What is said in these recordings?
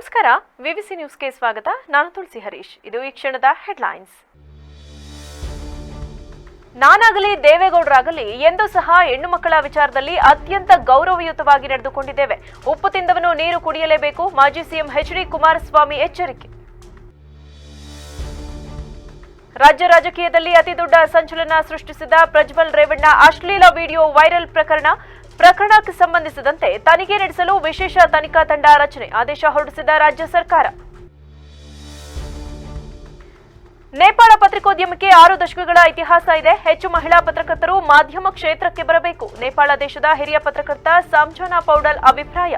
ನಮಸ್ಕಾರ, ವಿವಿಸಿ ನ್ಯೂಸ್ಗೆ ಸ್ವಾಗತ. ನಾನು ತುಳಸಿ ಹರೀಶ್. ಇದು ಈ ಕ್ಷಣದ ಹೆಡ್ಲೈನ್ಸ್. ನಾನಾಗಲಿ ದೇವೇಗೌಡರಾಗಲಿ ಎಂದೂ ಸಹ ಹೆಣ್ಣು ಮಕ್ಕಳ ವಿಚಾರದಲ್ಲಿ ಅತ್ಯಂತ ಗೌರವಯುತವಾಗಿ ನಡೆದುಕೊಂಡಿದ್ದೇವೆ. ಉಪ್ಪು ತಿಂದವನು ನೀರು ಕುಡಿಯಲೇಬೇಕು. ಮಾಜಿ ಸಿಎಂ ಎಚ್.ಡಿ. ಕುಮಾರಸ್ವಾಮಿ ಎಚ್ಚರಿಕೆ. ರಾಜ್ಯ ರಾಜಕೀಯದಲ್ಲಿ ಅತಿದೊಡ್ಡ ಸಂಚಲನ ಸೃಷ್ಟಿಸಿದ ಪ್ರಜ್ವಲ್ ರೇವಣ್ಣ ಅಶ್ಲೀಲ ವಿಡಿಯೋ ವೈರಲ್ ಪ್ರಕರಣಕ್ಕೆ ಸಂಬಂಧಿಸಿದಂತೆ ತನಿಖೆ ನಡೆಸಲು ವಿಶೇಷ ತನಿಖಾ ತಂಡ ರಚನೆ ಆದೇಶ ಹೊರಡಿಸಿದ ರಾಜ್ಯ ಸರ್ಕಾರ. ನೇಪಾಳ ಪತ್ರಿಕೋದ್ಯಮಕ್ಕೆ 6 ದಶಕಗಳ ಇತಿಹಾಸ ಇದೆ. ಹೆಚ್ಚು ಮಹಿಳಾ ಪತ್ರಕರ್ತರು ಮಾಧ್ಯಮ ಕ್ಷೇತ್ರಕ್ಕೆ ಬರಬೇಕು. ನೇಪಾಳ ದೇಶದ ಹಿರಿಯ ಪತ್ರಕರ್ತ ಸಂಜನಾ ಪೌಡಲ್ ಅಭಿಪ್ರಾಯ.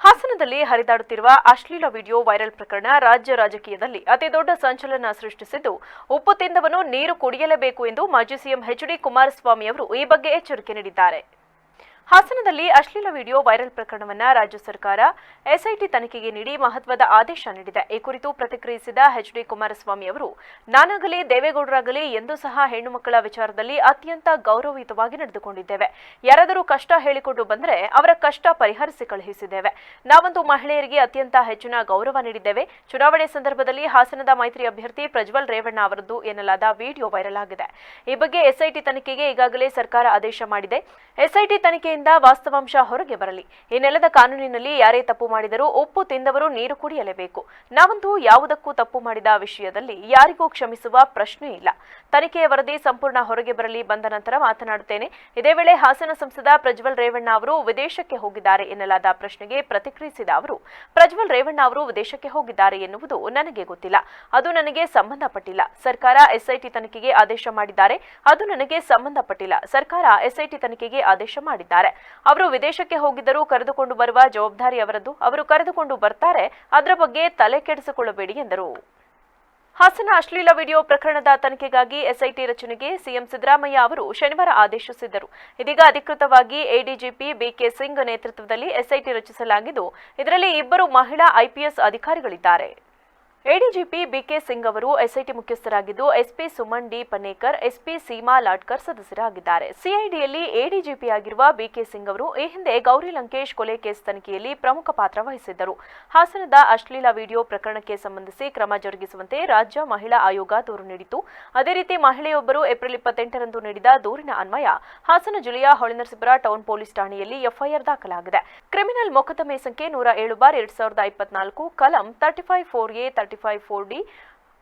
ಹಾಸನದಲ್ಲಿ ಹರಿದಾಡುತ್ತಿರುವ ಅಶ್ಲೀಲ ವಿಡಿಯೋ ವೈರಲ್ ಪ್ರಕರಣ ರಾಜ್ಯ ರಾಜಕೀಯದಲ್ಲಿ ಅತಿದೊಡ್ಡ ಸಂಚಲನ ಸೃಷ್ಟಿಸಿದ್ದು, ಉಪ್ಪು ತಿಂದವನು ನೀರು ಕುಡಿಯಲೇಬೇಕು ಎಂದು ಮಾಜಿ ಸಿಎಂ ಎಚ್.ಡಿ. ಕುಮಾರಸ್ವಾಮಿ ಅವರು ಈ ಬಗ್ಗೆ ಎಚ್ಚರಿಕೆ ನೀಡಿದ್ದಾರೆ. ಹಾಸನದಲ್ಲಿ ಅಶ್ಲೀಲ ವಿಡಿಯೋ ವೈರಲ್ ಪ್ರಕರಣವನ್ನು ರಾಜ್ಯ ಸರ್ಕಾರ ಎಸ್ಐಟಿ ತನಿಖೆಗೆ ನೀಡಿ ಮಹತ್ವದ ಆದೇಶ ನೀಡಿದೆ. ಈ ಕುರಿತು ಪ್ರತಿಕ್ರಿಯಿಸಿದ ಎಚ್.ಡಿ. ಕುಮಾರಸ್ವಾಮಿ ಅವರು, ನಾನಾಗಲಿ ದೇವೇಗೌಡರಾಗಲಿ ಎಂದೂ ಸಹ ಹೆಣ್ಣು ಮಕ್ಕಳ ವಿಚಾರದಲ್ಲಿ ಅತ್ಯಂತ ಗೌರವಯುತವಾಗಿ ನಡೆದುಕೊಂಡಿದ್ದೇವೆ. ಯಾರಾದರೂ ಕಷ್ಟ ಹೇಳಿಕೊಂಡು ಬಂದರೆ ಅವರ ಕಷ್ಟ ಪರಿಹರಿಸಿ ಕಳುಹಿಸಿದ್ದೇವೆ. ನಾವಂತೂ ಮಹಿಳೆಯರಿಗೆ ಅತ್ಯಂತ ಹೆಚ್ಚಿನ ಗೌರವ ನೀಡಿದ್ದೇವೆ. ಚುನಾವಣೆ ಸಂದರ್ಭದಲ್ಲಿ ಹಾಸನದ ಮೈತ್ರಿ ಅಭ್ಯರ್ಥಿ ಪ್ರಜ್ವಲ್ ರೇವಣ್ಣ ಅವರದ್ದು ಎನ್ನಲಾದ ವಿಡಿಯೋ ವೈರಲ್ ಆಗಿದೆ. ಈ ಬಗ್ಗೆ ಎಸ್ಐಟಿ ತನಿಖೆಗೆ ಈಗಾಗಲೇ ಸರ್ಕಾರ ಆದೇಶ ಮಾಡಿದೆ. ಎಸ್ಐಟಿ ತನಿಖೆಯಿಂದ ವಾಸ್ತವಾಂಶ ಹೊರಗೆ ಬರಲಿ. ಈ ನೆಲದ ಕಾನೂನಿನಲ್ಲಿ ಯಾರೇ ತಪ್ಪು ಮಾಡಿದರೂ ಉಪ್ಪು ತಿಂದವರು ನೀರು ಕುಡಿಯಲೇಬೇಕು. ನಾವಂತೂ ಯಾವುದಕ್ಕೂ ತಪ್ಪು ಮಾಡಿದ ವಿಷಯದಲ್ಲಿ ಯಾರಿಗೂ ಕ್ಷಮಿಸುವ ಪ್ರಶ್ನೆ ಇಲ್ಲ. ತನಿಖೆಯ ವರದಿ ಸಂಪೂರ್ಣ ಹೊರಗೆ ಬರಲಿ, ಬಂದ ನಂತರ ಮಾತನಾಡುತ್ತೇನೆ. ಇದೇ ವೇಳೆ ಹಾಸನ ಸಂಸದ ಪ್ರಜ್ವಲ್ ರೇವಣ್ಣ ಅವರು ವಿದೇಶಕ್ಕೆ ಹೋಗಿದ್ದಾರೆ ಎನ್ನಲಾದ ಪ್ರಶ್ನೆಗೆ ಪ್ರತಿಕ್ರಿಯಿಸಿದ ಅವರು, ಪ್ರಜ್ವಲ್ ರೇವಣ್ಣ ಅವರು ವಿದೇಶಕ್ಕೆ ಹೋಗಿದ್ದಾರೆ ಎನ್ನುವುದು ನನಗೆ ಗೊತ್ತಿಲ್ಲ. ಅದು ನನಗೆ ಸಂಬಂಧಪಟ್ಟಿಲ್ಲ. ಸರ್ಕಾರ ಎಸ್ಐಟಿ ತನಿಖೆಗೆ ಆದೇಶ ಮಾಡಿದ್ದಾರೆ. ಅದು ನನಗೆ ಸಂಬಂಧಪಟ್ಟಿಲ್ಲ. ಸರ್ಕಾರ ಎಸ್ಐಟಿ ತನಿಖೆಗೆ ಆದೇಶ ಮಾಡಿದ್ದಾರೆ. ಅವರು ವಿದೇಶಕ್ಕೆ ಹೋಗಿದ್ದರೂ ಕರೆದುಕೊಂಡು ಬರುವ ಜವಾಬ್ದಾರಿ ಅವರದ್ದು. ಅವರು ಕರೆದುಕೊಂಡು ಬರ್ತಾರೆ, ಅದರ ಬಗ್ಗೆ ತಲೆ ಕೆಡಿಸಿಕೊಳ್ಳಬೇಡಿ ಎಂದರು. ಹಾಸನ ಅಶ್ಲೀಲ ವಿಡಿಯೋ ಪ್ರಕರಣದ ತನಿಖೆಗಾಗಿ ಎಸ್ಐಟಿ ರಚನೆಗೆ ಸಿಎಂ ಸಿದ್ದರಾಮಯ್ಯ ಅವರು ಶನಿವಾರ ಆದೇಶಿಸಿದ್ದರು. ಇದೀಗ ಅಧಿಕೃತವಾಗಿ ಎಡಿಜಿಪಿ ಬಿಕೆ ಸಿಂಗ್ ನೇತೃತ್ವದಲ್ಲಿ ಎಸ್ಐಟಿ ರಚಿಸಲಾಗಿದ್ದು, ಇದರಲ್ಲಿ 2 ಮಹಿಳಾ ಐಪಿಎಸ್ ಅಧಿಕಾರಿಗಳಿದ್ದಾರೆ. ಎಡಿಜಿಪಿ ಬಿಕೆ ಸಿಂಗ್ ಅವರು ಎಸ್ಐಟಿ ಮುಖ್ಯಸ್ಥರಾಗಿದ್ದು, SP Suman D Pannekar, SP Seema Ladkar ಸದಸ್ಯರಾಗಿದ್ದಾರೆ. ಸಿಐಡಿಯಲ್ಲಿ ಎಡಿಜಿಪಿ ಆಗಿರುವ ಬಿಕೆ ಸಿಂಗ್ ಅವರು ಈ ಹಿಂದೆ ಗೌರಿ ಲಂಕೇಶ್ ಕೊಲೆ ಕೇಸ್ ತನಿಖೆಯಲ್ಲಿ ಪ್ರಮುಖ ಪಾತ್ರ ವಹಿಸಿದ್ದರು. ಹಾಸನದ ಅಶ್ಲೀಲ ವಿಡಿಯೋ ಪ್ರಕರಣಕ್ಕೆ ಸಂಬಂಧಿಸಿ ಕ್ರಮ ಜರುಗಿಸುವಂತೆ ರಾಜ್ಯ ಮಹಿಳಾ ಆಯೋಗ ದೂರು ನೀಡಿತ್ತು. ಅದೇ ರೀತಿ ಮಹಿಳೆಯೊಬ್ಬರು ಏಪ್ರಿಲ್ 28ರಂದು ನೀಡಿದ ದೂರಿನ ಅನ್ವಯ ಹಾಸನ ಜಿಲ್ಲೆಯ ಹೊಳೆನರಸೀಪುರ ಟೌನ್ ಪೊಲೀಸ್ ಠಾಣೆಯಲ್ಲಿ ಎಫ್ಐಆರ್ ದಾಖಲಾಗಿದೆ. ಕ್ರಿಮಿನಲ್ ಮೊಕದ್ದಮೆ ಸಂಖ್ಯೆ 107/2024 ಕಲಂ 35(4A), 35(4D),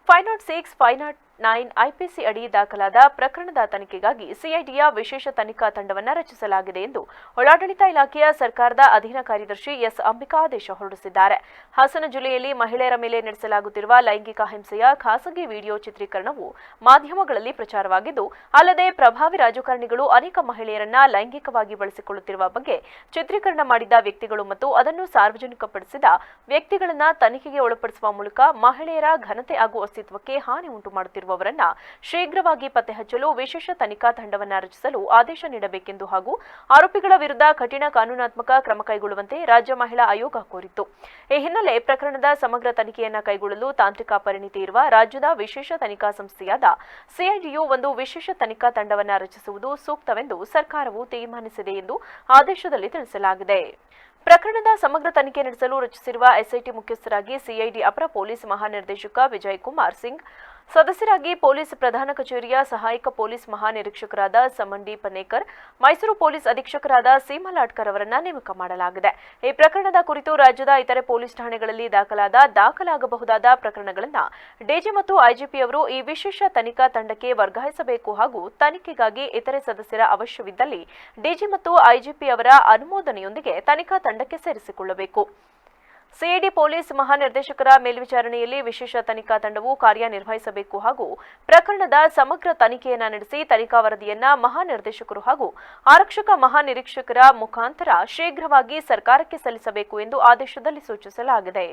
506, 509 ಐಪಿಸಿ ಅಡಿ ದಾಖಲಾದ ಪ್ರಕರಣದ ತನಿಖೆಗಾಗಿ ಸಿಐಡಿಯ ವಿಶೇಷ ತನಿಖಾ ತಂಡವನ್ನು ರಚಿಸಲಾಗಿದೆ ಎಂದು ಒಳಾಡಳಿತ ಇಲಾಖೆಯ ಸರ್ಕಾರದ ಅಧೀನ ಕಾರ್ಯದರ್ಶಿ ಎಸ್ ಅಂಬಿಕಾ ಆದೇಶ ಹೊರಡಿಸಿದ್ದಾರೆ. ಹಾಸನ ಜಿಲ್ಲೆಯಲ್ಲಿ ಮಹಿಳೆಯರ ಮೇಲೆ ನಡೆಸಲಾಗುತ್ತಿರುವ ಲೈಂಗಿಕ ಹಿಂಸೆಯ ಖಾಸಗಿ ವಿಡಿಯೋ ಚಿತ್ರೀಕರಣವು ಮಾಧ್ಯಮಗಳಲ್ಲಿ ಪ್ರಚಾರವಾಗಿದ್ದು, ಅಲ್ಲದೆ ಪ್ರಭಾವಿ ರಾಜಕಾರಣಿಗಳು ಅನೇಕ ಮಹಿಳೆಯರನ್ನ ಲೈಂಗಿಕವಾಗಿ ಬಳಸಿಕೊಳ್ಳುತ್ತಿರುವ ಬಗ್ಗೆ ಚಿತ್ರೀಕರಣ ಮಾಡಿದ ವ್ಯಕ್ತಿಗಳು ಮತ್ತು ಅದನ್ನು ಸಾರ್ವಜನಿಕಪಡಿಸಿದ ವ್ಯಕ್ತಿಗಳನ್ನು ತನಿಖೆಗೆ ಒಳಪಡಿಸುವ ಮೂಲಕ ಮಹಿಳೆಯರ ಘನತೆ ಹಾಗೂ ಅಸ್ತಿತ್ವಕ್ಕೆ ಹಾನಿ ಉಂಟು ಮಾಡುತ್ತಿರುವವರನ್ನ ಶೀಘ್ರವಾಗಿ ಪತ್ತೆ ಹಚ್ಚಲು ವಿಶೇಷ ತನಿಖಾ ತಂಡವನ್ನು ರಚಿಸಲು ಆದೇಶ ನೀಡಬೇಕೆಂದು ಹಾಗೂ ಆರೋಪಿಗಳ ವಿರುದ್ಧ ಕಠಿಣ ಕಾನೂನಾತ್ಮಕ ಕ್ರಮ ಕೈಗೊಳ್ಳುವಂತೆ ರಾಜ್ಯ ಮಹಿಳಾ ಆಯೋಗ ಕೋರಿತ್ತು. ಈ ಹಿನ್ನೆಲೆ ಪ್ರಕರಣದ ಸಮಗ್ರ ತನಿಖೆಯನ್ನು ಕೈಗೊಳ್ಳಲು ತಾಂತ್ರಿಕ ಪರಿಣಿತಿ ಇರುವ ರಾಜ್ಯದ ವಿಶೇಷ ತನಿಖಾ ಸಂಸ್ಥೆಯಾದ ಸಿಐಡಿಯು ಒಂದು ವಿಶೇಷ ತನಿಖಾ ತಂಡವನ್ನು ರಚಿಸುವುದು ಸೂಕ್ತವೆಂದು ಸರ್ಕಾರವು ತೀರ್ಮಾನಿಸಿದೆ ಎಂದು ಆದೇಶದಲ್ಲಿ ತಿಳಿಸಲಾಗಿದೆ. ಪ್ರಕರಣದ ಸಮಗ್ರ ತನಿಖೆ ನಡೆಸಲು ರಚಿಸಿರುವ ಎಸ್ಐಟಿ ಮುಖ್ಯಸ್ಥರಾಗಿ ಸಿಐಡಿ ಅಪರ ಪೊಲೀಸ್ ಮಹಾನಿರ್ದೇಶಕ ವಿಜಯ್ ಕುಮಾರ್ ಸಿಂಗ್, ಸದಸ್ಯರಾಗಿ ಪೊಲೀಸ್ ಪ್ರಧಾನ ಕಚೇರಿಯ ಸಹಾಯಕ ಪೊಲೀಸ್ ಮಹಾನಿರೀಕ್ಷಕರಾದ ಸಮನ್ ಡಿ ಪನ್ನೇಕರ್, ಮೈಸೂರು ಪೊಲೀಸ್ ಅಧೀಕ್ಷಕರಾದ ಸೀಮಾ ಲಾಡ್ಕರ್ ಅವರನ್ನು ನೇಮಕ ಮಾಡಲಾಗಿದೆ. ಈ ಪ್ರಕರಣದ ಕುರಿತು ರಾಜ್ಯದ ಇತರೆ ಪೊಲೀಸ್ ಠಾಣೆಗಳಲ್ಲಿ ದಾಖಲಾಗಬಹುದಾದ ಪ್ರಕರಣಗಳನ್ನು ಡಿಜಿ ಮತ್ತು ಐಜಿಪಿ ಅವರು ಈ ವಿಶೇಷ ತನಿಖಾ ತಂಡಕ್ಕೆ ವರ್ಗಾಯಿಸಬೇಕು ಹಾಗೂ ತನಿಖೆಗಾಗಿ ಇತರೆ ಸದಸ್ಯರ ಅವಶ್ಯವಿದ್ದಲ್ಲಿ ಡಿಜಿ ಮತ್ತು ಐಜಿಪಿ ಅವರ ಅನುಮೋದನೆಯೊಂದಿಗೆ ತನಿಖಾ ತಂಡಕ್ಕೆ ಸೇರಿಸಿಕೊಳ್ಳಬೇಕು. ಸಿಐಡಿ ಪೊಲೀಸ್ ಮಹಾನಿರ್ದೇಶಕರ ಮೇಲ್ವಿಚಾರಣೆಯಲ್ಲಿ ವಿಶೇಷ ತನಿಖಾ ತಂಡವು ಕಾರ್ಯನಿರ್ವಹಿಸಬೇಕು ಹಾಗೂ ಪ್ರಕರಣದ ಸಮಗ್ರ ತನಿಖೆಯನ್ನು ನಡೆಸಿ ತನಿಖಾ ವರದಿಯನ್ನ ಮಹಾನಿರ್ದೇಶಕರು ಹಾಗೂ ಆರಕ್ಷಕ ಮಹಾನಿರೀಕ್ಷಕರ ಮುಖಾಂತರ ಶೀಘ್ರವಾಗಿ ಸರ್ಕಾರಕ್ಕೆ ಸಲ್ಲಿಸಬೇಕು ಎಂದು ಆದೇಶದಲ್ಲಿ ಸೂಚಿಸಲಾಗಿದೆ.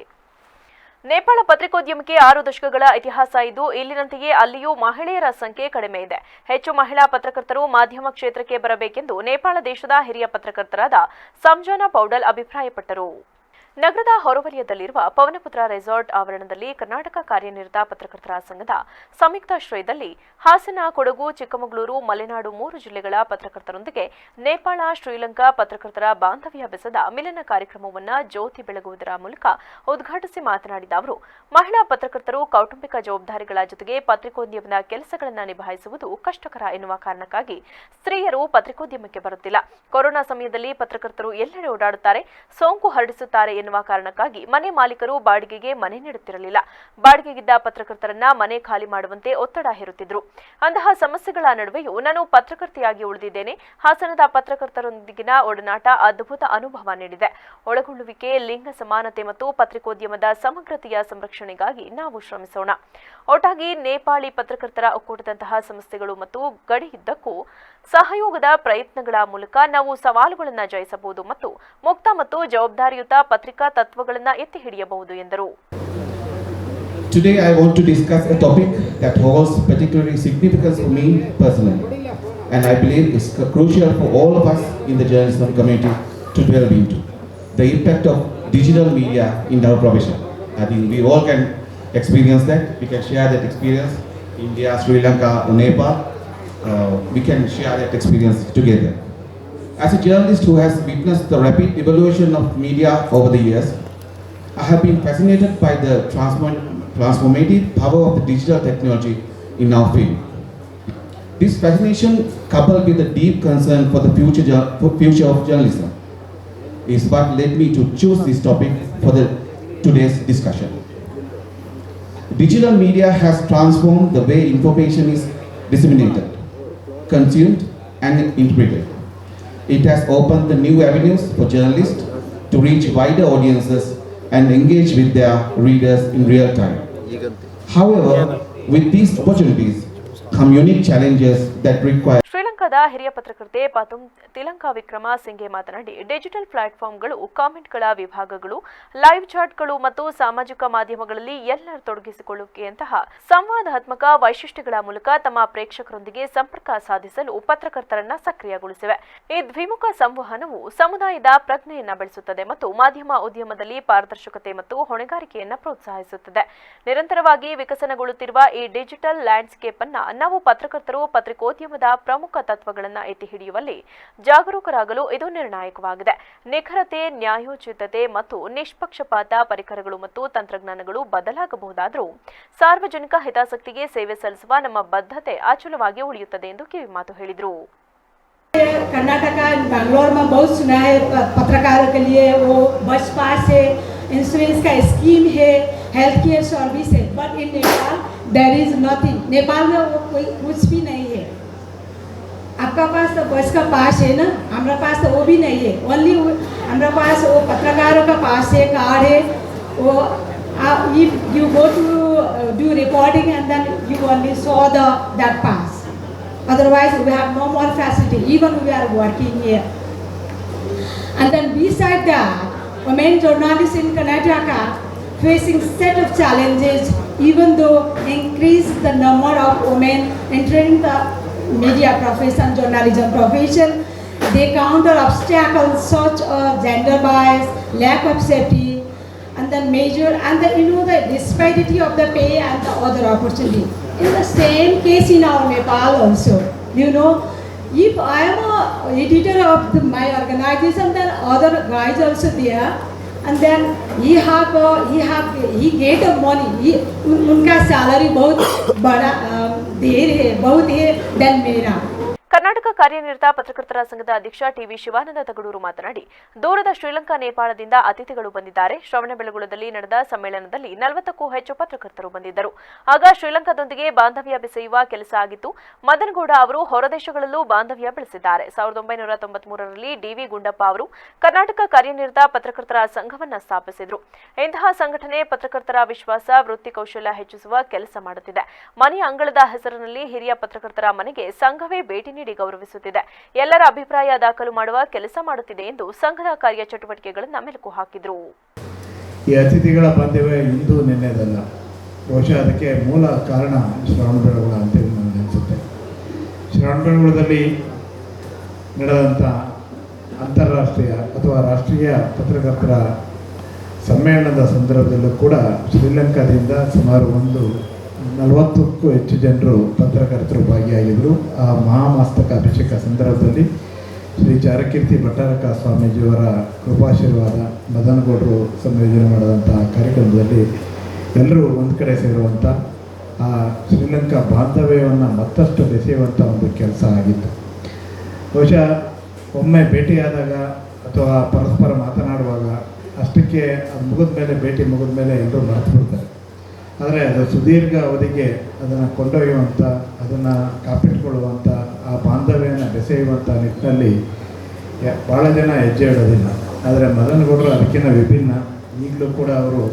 ನೇಪಾಳ ಪತ್ರಿಕೋದ್ಯಮಕ್ಕೆ 6 ದಶಕಗಳ ಇತಿಹಾಸ ಇದ್ದು, ಇಲ್ಲಿನಂತೆಯೇ ಅಲ್ಲಿಯೂ ಮಹಿಳೆಯರ ಸಂಖ್ಯೆ ಕಡಿಮೆ ಇದೆ. ಹೆಚ್ಚು ಮಹಿಳಾ ಪತ್ರಕರ್ತರು ಮಾಧ್ಯಮ ಕ್ಷೇತ್ರಕ್ಕೆ ಬರಬೇಕೆಂದು ನೇಪಾಳ ದೇಶದ ಹಿರಿಯ ಪತ್ರಕರ್ತರಾದ ಸಂಜನಾ ಪೌಡಲ್ ಅಭಿಪ್ರಾಯಪಟ್ಟರು. ನಗರದ ಹೊರವಲಯದಲ್ಲಿರುವ ಪವನಪುತ್ರ ರೆಸಾರ್ಟ್ ಆವರಣದಲ್ಲಿ ಕರ್ನಾಟಕ ಕಾರ್ಯನಿರತ ಪತ್ರಕರ್ತರ ಸಂಘದ ಸಂಯುಕ್ತಾಶ್ರಯದಲ್ಲಿ ಹಾಸನ, ಕೊಡಗು, ಚಿಕ್ಕಮಗಳೂರು, ಮಲೆನಾಡು 3 ಜಿಲ್ಲೆಗಳ ಪತ್ರಕರ್ತರೊಂದಿಗೆ ನೇಪಾಳ, ಶ್ರೀಲಂಕಾ ಪತ್ರಕರ್ತರ ಬಾಂಧವ್ಯ ಬೆಸೆದ ಮಿಲನ ಕಾರ್ಯಕ್ರಮವನ್ನು ಜ್ಯೋತಿ ಬೆಳಗುವುದರ ಮೂಲಕ ಉದ್ಘಾಟಿಸಿ ಮಾತನಾಡಿದ ಅವರು, ಮಹಿಳಾ ಪತ್ರಕರ್ತರು ಕೌಟುಂಬಿಕ ಜವಾಬ್ದಾರಿಗಳ ಜೊತೆಗೆ ಪತ್ರಿಕೋದ್ಯಮದ ಕೆಲಸಗಳನ್ನು ನಿಭಾಯಿಸುವುದು ಕಷ್ಟಕರ ಎನ್ನುವ ಕಾರಣಕ್ಕಾಗಿ ಸ್ತ್ರೀಯರು ಪತ್ರಿಕೋದ್ಯಮಕ್ಕೆ ಬರುತ್ತಿಲ್ಲ. ಕೊರೋನಾ ಸಮಯದಲ್ಲಿ ಪತ್ರಕರ್ತರು ಎಲ್ಲೆಡೆ ಓಡಾಡುತ್ತಾರೆ, ಸೋಂಕು ಹರಡಿಸುತ್ತಾರೆ ಎನ್ನುವ ಕಾರಣಕ್ಕಾಗಿ ಮನೆ ಮಾಲೀಕರು ಬಾಡಿಗೆಗೆ ಮನೆ ನೀಡುತ್ತಿರಲಿಲ್ಲ. ಬಾಡಿಗೆಗಿದ್ದ ಪತ್ರಕರ್ತರನ್ನ ಮನೆ ಖಾಲಿ ಮಾಡುವಂತೆ ಒತ್ತಡ ಹೇರುತ್ತಿದ್ರು. ಅಂತಹ ಸಮಸ್ಯೆಗಳ ನಡುವೆಯೂ ನಾನು ಪತ್ರಕರ್ತೆಯಾಗಿ ಉಳಿದಿದ್ದೇನೆ. ಹಾಸನದ ಪತ್ರಕರ್ತರೊಂದಿಗಿನ ಒಡನಾಟ ಅದ್ಭುತ ಅನುಭವ ನೀಡಿದೆ. ಒಳಗೊಳ್ಳುವಿಕೆ, ಲಿಂಗ ಸಮಾನತೆ ಮತ್ತು ಪತ್ರಿಕೋದ್ಯಮದ ಸಮಗ್ರತೆಯ ಸಂರಕ್ಷಣೆಗಾಗಿ ನಾವು ಶ್ರಮಿಸೋಣ. ಒಟ್ಟಾಗಿ ನೇಪಾಳಿ ಪತ್ರಕರ್ತರ ಒಕ್ಕೂಟದಂತಹ ಸಂಸ್ಥೆಗಳು ಮತ್ತು ಗಡಿಯುದ್ದಕ್ಕೂ ಸಹಯೋಗದ ಪ್ರಯತ್ನಗಳ ಮೂಲಕ ನಾವು ಸವಾಲುಗಳನ್ನು ಜಯಿಸಬಹುದು ಮತ್ತು ಮುಕ್ತ ಮತ್ತು ಜವಾಬ್ದಾರಿಯುತ ಪತ್ರಿಕಾ ತತ್ವಗಳನ್ನು ಎತ್ತಿ ಹಿಡಿಯಬಹುದು ಎಂದರು. Today I want to discuss a topic that holds particular significance for me personally, and I believe is crucial for all of us in the journalism community to delve into the impact of digital media in our profession. I think we all can experience that. We can share that experience. India, Sri Lanka, Nepal. We can share that experience together. As a journalist who has witnessed the rapid evolution of media over the years, I have been fascinated by the transformative power of the digital technology in our field. This fascination, coupled with a deep concern for the future of journalism, is what led me to choose this topic for today's discussion. Digital media has transformed the way information is disseminated, consumed and interpreted. It has opened the new avenues for journalists to reach wider audiences and engage with their readers in real time. However, with these opportunities come unique challenges that require. ಶ್ರೀಲಂಕಾದ ಹಿರಿಯ ಪತ್ರಕರ್ತೆ ಪಾತುಂ ತಿಲಂಕಾ ವಿಕ್ರಮ ಸಿಂಘೆ ಮಾತನಾಡಿ, digital ಪ್ಲಾಟ್ಫಾರ್ಮ್ಗಳು, ಕಾಮೆಂಟ್ಗಳ ವಿಭಾಗಗಳು, live ಚಾಟ್ಗಳು ಮತ್ತು ಸಾಮಾಜಿಕ ಮಾಧ್ಯಮಗಳಲ್ಲಿ ಎಲ್ಲರ ತೊಡಗಿಸಿಕೊಳ್ಳುವಿಕೆಯಂತಹ ಸಂವಾದಾತ್ಮಕ ವೈಶಿಷ್ಟ್ಯಗಳ ಮೂಲಕ ತಮ್ಮ ಪ್ರೇಕ್ಷಕರೊಂದಿಗೆ ಸಂಪರ್ಕ ಸಾಧಿಸಲು ಪತ್ರಕರ್ತರನ್ನ ಸಕ್ರಿಯಗೊಳಿಸಿವೆ. ಈ ದ್ವಿಮುಖ ಸಂವಹನವು ಸಮುದಾಯದ ಪ್ರಜ್ಞೆಯನ್ನ ಬೆಳೆಸುತ್ತದೆ ಮತ್ತು ಮಾಧ್ಯಮ ಉದ್ಯಮದಲ್ಲಿ ಪಾರದರ್ಶಕತೆ ಮತ್ತು ಹೊಣೆಗಾರಿಕೆಯನ್ನ ಪ್ರೋತ್ಸಾಹಿಸುತ್ತದೆ. ನಿರಂತರವಾಗಿ ವಿಕಸನಗೊಳ್ಳುತ್ತಿರುವ ಈ ಡಿಜಿಟಲ್ ಲ್ಯಾಂಡ್ಸ್ಕೇಪ್ ಅನ್ನ ನಾವು ಪತ್ರಕರ್ತರು ಪತ್ರಿಕೋದ್ಯಮದ ಪ್ರಮುಖ ತತ್ವಗಳನ್ನು ಎತ್ತಿ ಹಿಡಿಯುವಲ್ಲಿ ಜಾಗರೂಕರಾಗಲು ಇದು ನಿರ್ಣಾಯಕವಾಗಿದೆ. ನಿಖರತೆ, ನ್ಯಾಯೋಚಿತತೆ ಮತ್ತು ನಿಷ್ಪಕ್ಷಪಾತ ಪರಿಕರಗಳು ಮತ್ತು ತಂತ್ರಜ್ಞಾನಗಳು ಬದಲಾಗಬಹುದಾದರೂ ಸಾರ್ವಜನಿಕ ಹಿತಾಸಕ್ತಿಗೆ ಸೇವೆ ಸಲ್ಲಿಸುವ ನಮ್ಮ ಬದ್ಧತೆ ಅಚಲವಾಗಿ ಉಳಿಯುತ್ತದೆ ಎಂದು ಕಿವಿಮಾತು ಹೇಳಿದರು. कर्नाटक बैंगलोर में बहुत सुना है पत्रकारों के लिए, वो बस पास है, इंश्योरेंस का स्कीम है, हेल्थ केयर सर्विस है, but in Nepal there is nothing. Nepal में वो कोई कुछ भी नहीं है. आपका पास तो बस का पास है ना, हमारा पास तो वो भी नहीं है. ओनली हमारा पास वो पत्रकारों का पास है, कार्ड है. वो if you go to do reporting and then you only saw that pass. Otherwise we have no more facility, even we are working here. And then beside that, women journalists in Karnataka facing set of challenges, even though increase the number of women entering the media profession, journalism profession, they counter obstacles such as gender bias, lack of safety, and then major and the the disparity of the pay and the other opportunity. In the same case in our Nepal also, if I am a editor of my organization, then other guys also there, and then he get the money. उनका salary बहुत बड़ा बहुत है than मेरा. ಕರ್ನಾಟಕ ಕಾರ್ಯನಿರತ ಪತ್ರಕರ್ತರ ಸಂಘದ ಅಧ್ಯಕ್ಷ ಟಿವಿ ಶಿವಾನಂದ ತಗಡೂರು ಮಾತನಾಡಿ, ದೂರದ ಶ್ರೀಲಂಕಾ, ನೇಪಾಳದಿಂದ ಅತಿಥಿಗಳು ಬಂದಿದ್ದಾರೆ. ಶ್ರವಣಬೆಳಗೊಳದಲ್ಲಿ ನಡೆದ ಸಮ್ಮೇಳನದಲ್ಲಿ 40ಕ್ಕೂ ಹೆಚ್ಚು ಪತ್ರಕರ್ತರು ಬಂದಿದ್ದರು. ಆಗ ಶ್ರೀಲಂಕಾದೊಂದಿಗೆ ಬಾಂಧವ್ಯ ಬೆಸೆಯುವ ಕೆಲಸ ಆಗಿತ್ತು. ಮದನಗೌಡ ಅವರು ಹೊರದೇಶಗಳಲ್ಲೂ ಬಾಂಧವ್ಯ ಬೆಳೆಸಿದ್ದಾರೆ. 1993ರಲ್ಲಿ ಡಿವಿ ಗುಂಡಪ್ಪ ಅವರು ಕರ್ನಾಟಕ ಕಾರ್ಯನಿರತ ಪತ್ರಕರ್ತರ ಸಂಘವನ್ನ ಸ್ಥಾಪಿಸಿದರು. ಇಂತಹ ಸಂಘಟನೆ ಪತ್ರಕರ್ತರ ವಿಶ್ವಾಸ, ವೃತ್ತಿ ಕೌಶಲ್ಯ ಹೆಚ್ಚಿಸುವ ಕೆಲಸ ಮಾಡುತ್ತಿದೆ. ಮನೆಯ ಅಂಗಳದ ಹೆಸರಿನಲ್ಲಿ ಹಿರಿಯ ಪತ್ರಕರ್ತರ ಮನೆಗೆ ಸಂಘವೇ ಭೇಟಿ ನೀಡಿ ಗೌರವಿಸುತ್ತಿದೆ. ಎಲ್ಲರ ಅಭಿಪ್ರಾಯ ದಾಖಲು ಮಾಡುವ ಕೆಲಸ ಮಾಡುತ್ತಿದೆ ಎಂದು ಸಂಘದ ಕಾರ್ಯ ಚಟುವಟಿಕೆಗಳನ್ನು ಮೆಲುಕು ಹಾಕಿದರು. ಈ ಅತಿಥಿಗಳ ಬಾಂಧವ್ಯ ಇಂದು ನಿನ್ನೆದಲ್ಲ. ಬಹುಶಃ ಅದಕ್ಕೆ ಮೂಲ ಕಾರಣ ಶ್ರವಣಬೆಳಗೊಳ ಅಂತೇಳಿ ನನಗೆ ಅನಿಸುತ್ತೆ. ಶ್ರವಣಬೆಳಗೊಳದಲ್ಲಿ ನಡೆದಂಥ ಅಂತಾರಾಷ್ಟ್ರೀಯ ಅಥವಾ ರಾಷ್ಟ್ರೀಯ ಪತ್ರಕರ್ತರ ಸಮ್ಮೇಳನದ ಸಂದರ್ಭದಲ್ಲೂ ಕೂಡ ಶ್ರೀಲಂಕಾದಿಂದ ಸುಮಾರು 40ಕ್ಕೂ ಹೆಚ್ಚು ಜನರು ಪತ್ರಕರ್ತರು ಭಾಗಿಯಾಗಿದ್ದರು. ಆ ಮಹಾಮಸ್ತಕ ಅಭಿಷೇಕ ಸಂದರ್ಭದಲ್ಲಿ ಶ್ರೀ ಚಾರಕೀರ್ತಿ ಭಟ್ಟಾರಕ ಸ್ವಾಮೀಜಿಯವರ ಕೃಪಾಶೀರ್ವಾದ, ಮದನಗೌಡರು ಸಂಯೋಜನೆ ಮಾಡಿದಂಥ ಕಾರ್ಯಕ್ರಮದಲ್ಲಿ ಎಲ್ಲರೂ ಒಂದು ಕಡೆ ಸೇರುವಂಥ ಆ ಶ್ರೀಲಂಕಾ ಬಾಂಧವ್ಯವನ್ನು ಮತ್ತಷ್ಟು ಬೆಸೆಯುವಂಥ ಒಂದು ಕೆಲಸ ಆಗಿತ್ತು. ಬಹುಶಃ ಒಮ್ಮೆ ಭೇಟಿಯಾದಾಗ ಅಥವಾ ಪರಸ್ಪರ ಮಾತನಾಡುವಾಗ ಅಷ್ಟಕ್ಕೆ ಅದು ಮುಗಿದ ಮೇಲೆ ಭೇಟಿ ಮುಗಿದ ಮೇಲೆ ಎಲ್ಲರೂ ಮರೆತು ಬಿಡ್ತಾರೆ. ಆದರೆ ಅದು ಸುದೀರ್ಘ ಅವಧಿಗೆ ಅದನ್ನು ಕೊಂಡೊಯ್ಯುವಂಥ, ಅದನ್ನು ಕಾಪಿಟ್ಕೊಳ್ಳುವಂಥ, ಆ ಬಾಂಧವ್ಯನ ಬೆಸೆಯುವಂಥ ನಿಟ್ಟಿನಲ್ಲಿ ಭಾಳ ಜನ ಹೆಜ್ಜೆ ಇಡೋದಿಲ್ಲ. ಆದರೆ ಮದನಗೌಡರು ಅದಕ್ಕಿಂತ ವಿಭಿನ್ನ. ಈಗಲೂ ಕೂಡ ಅವರು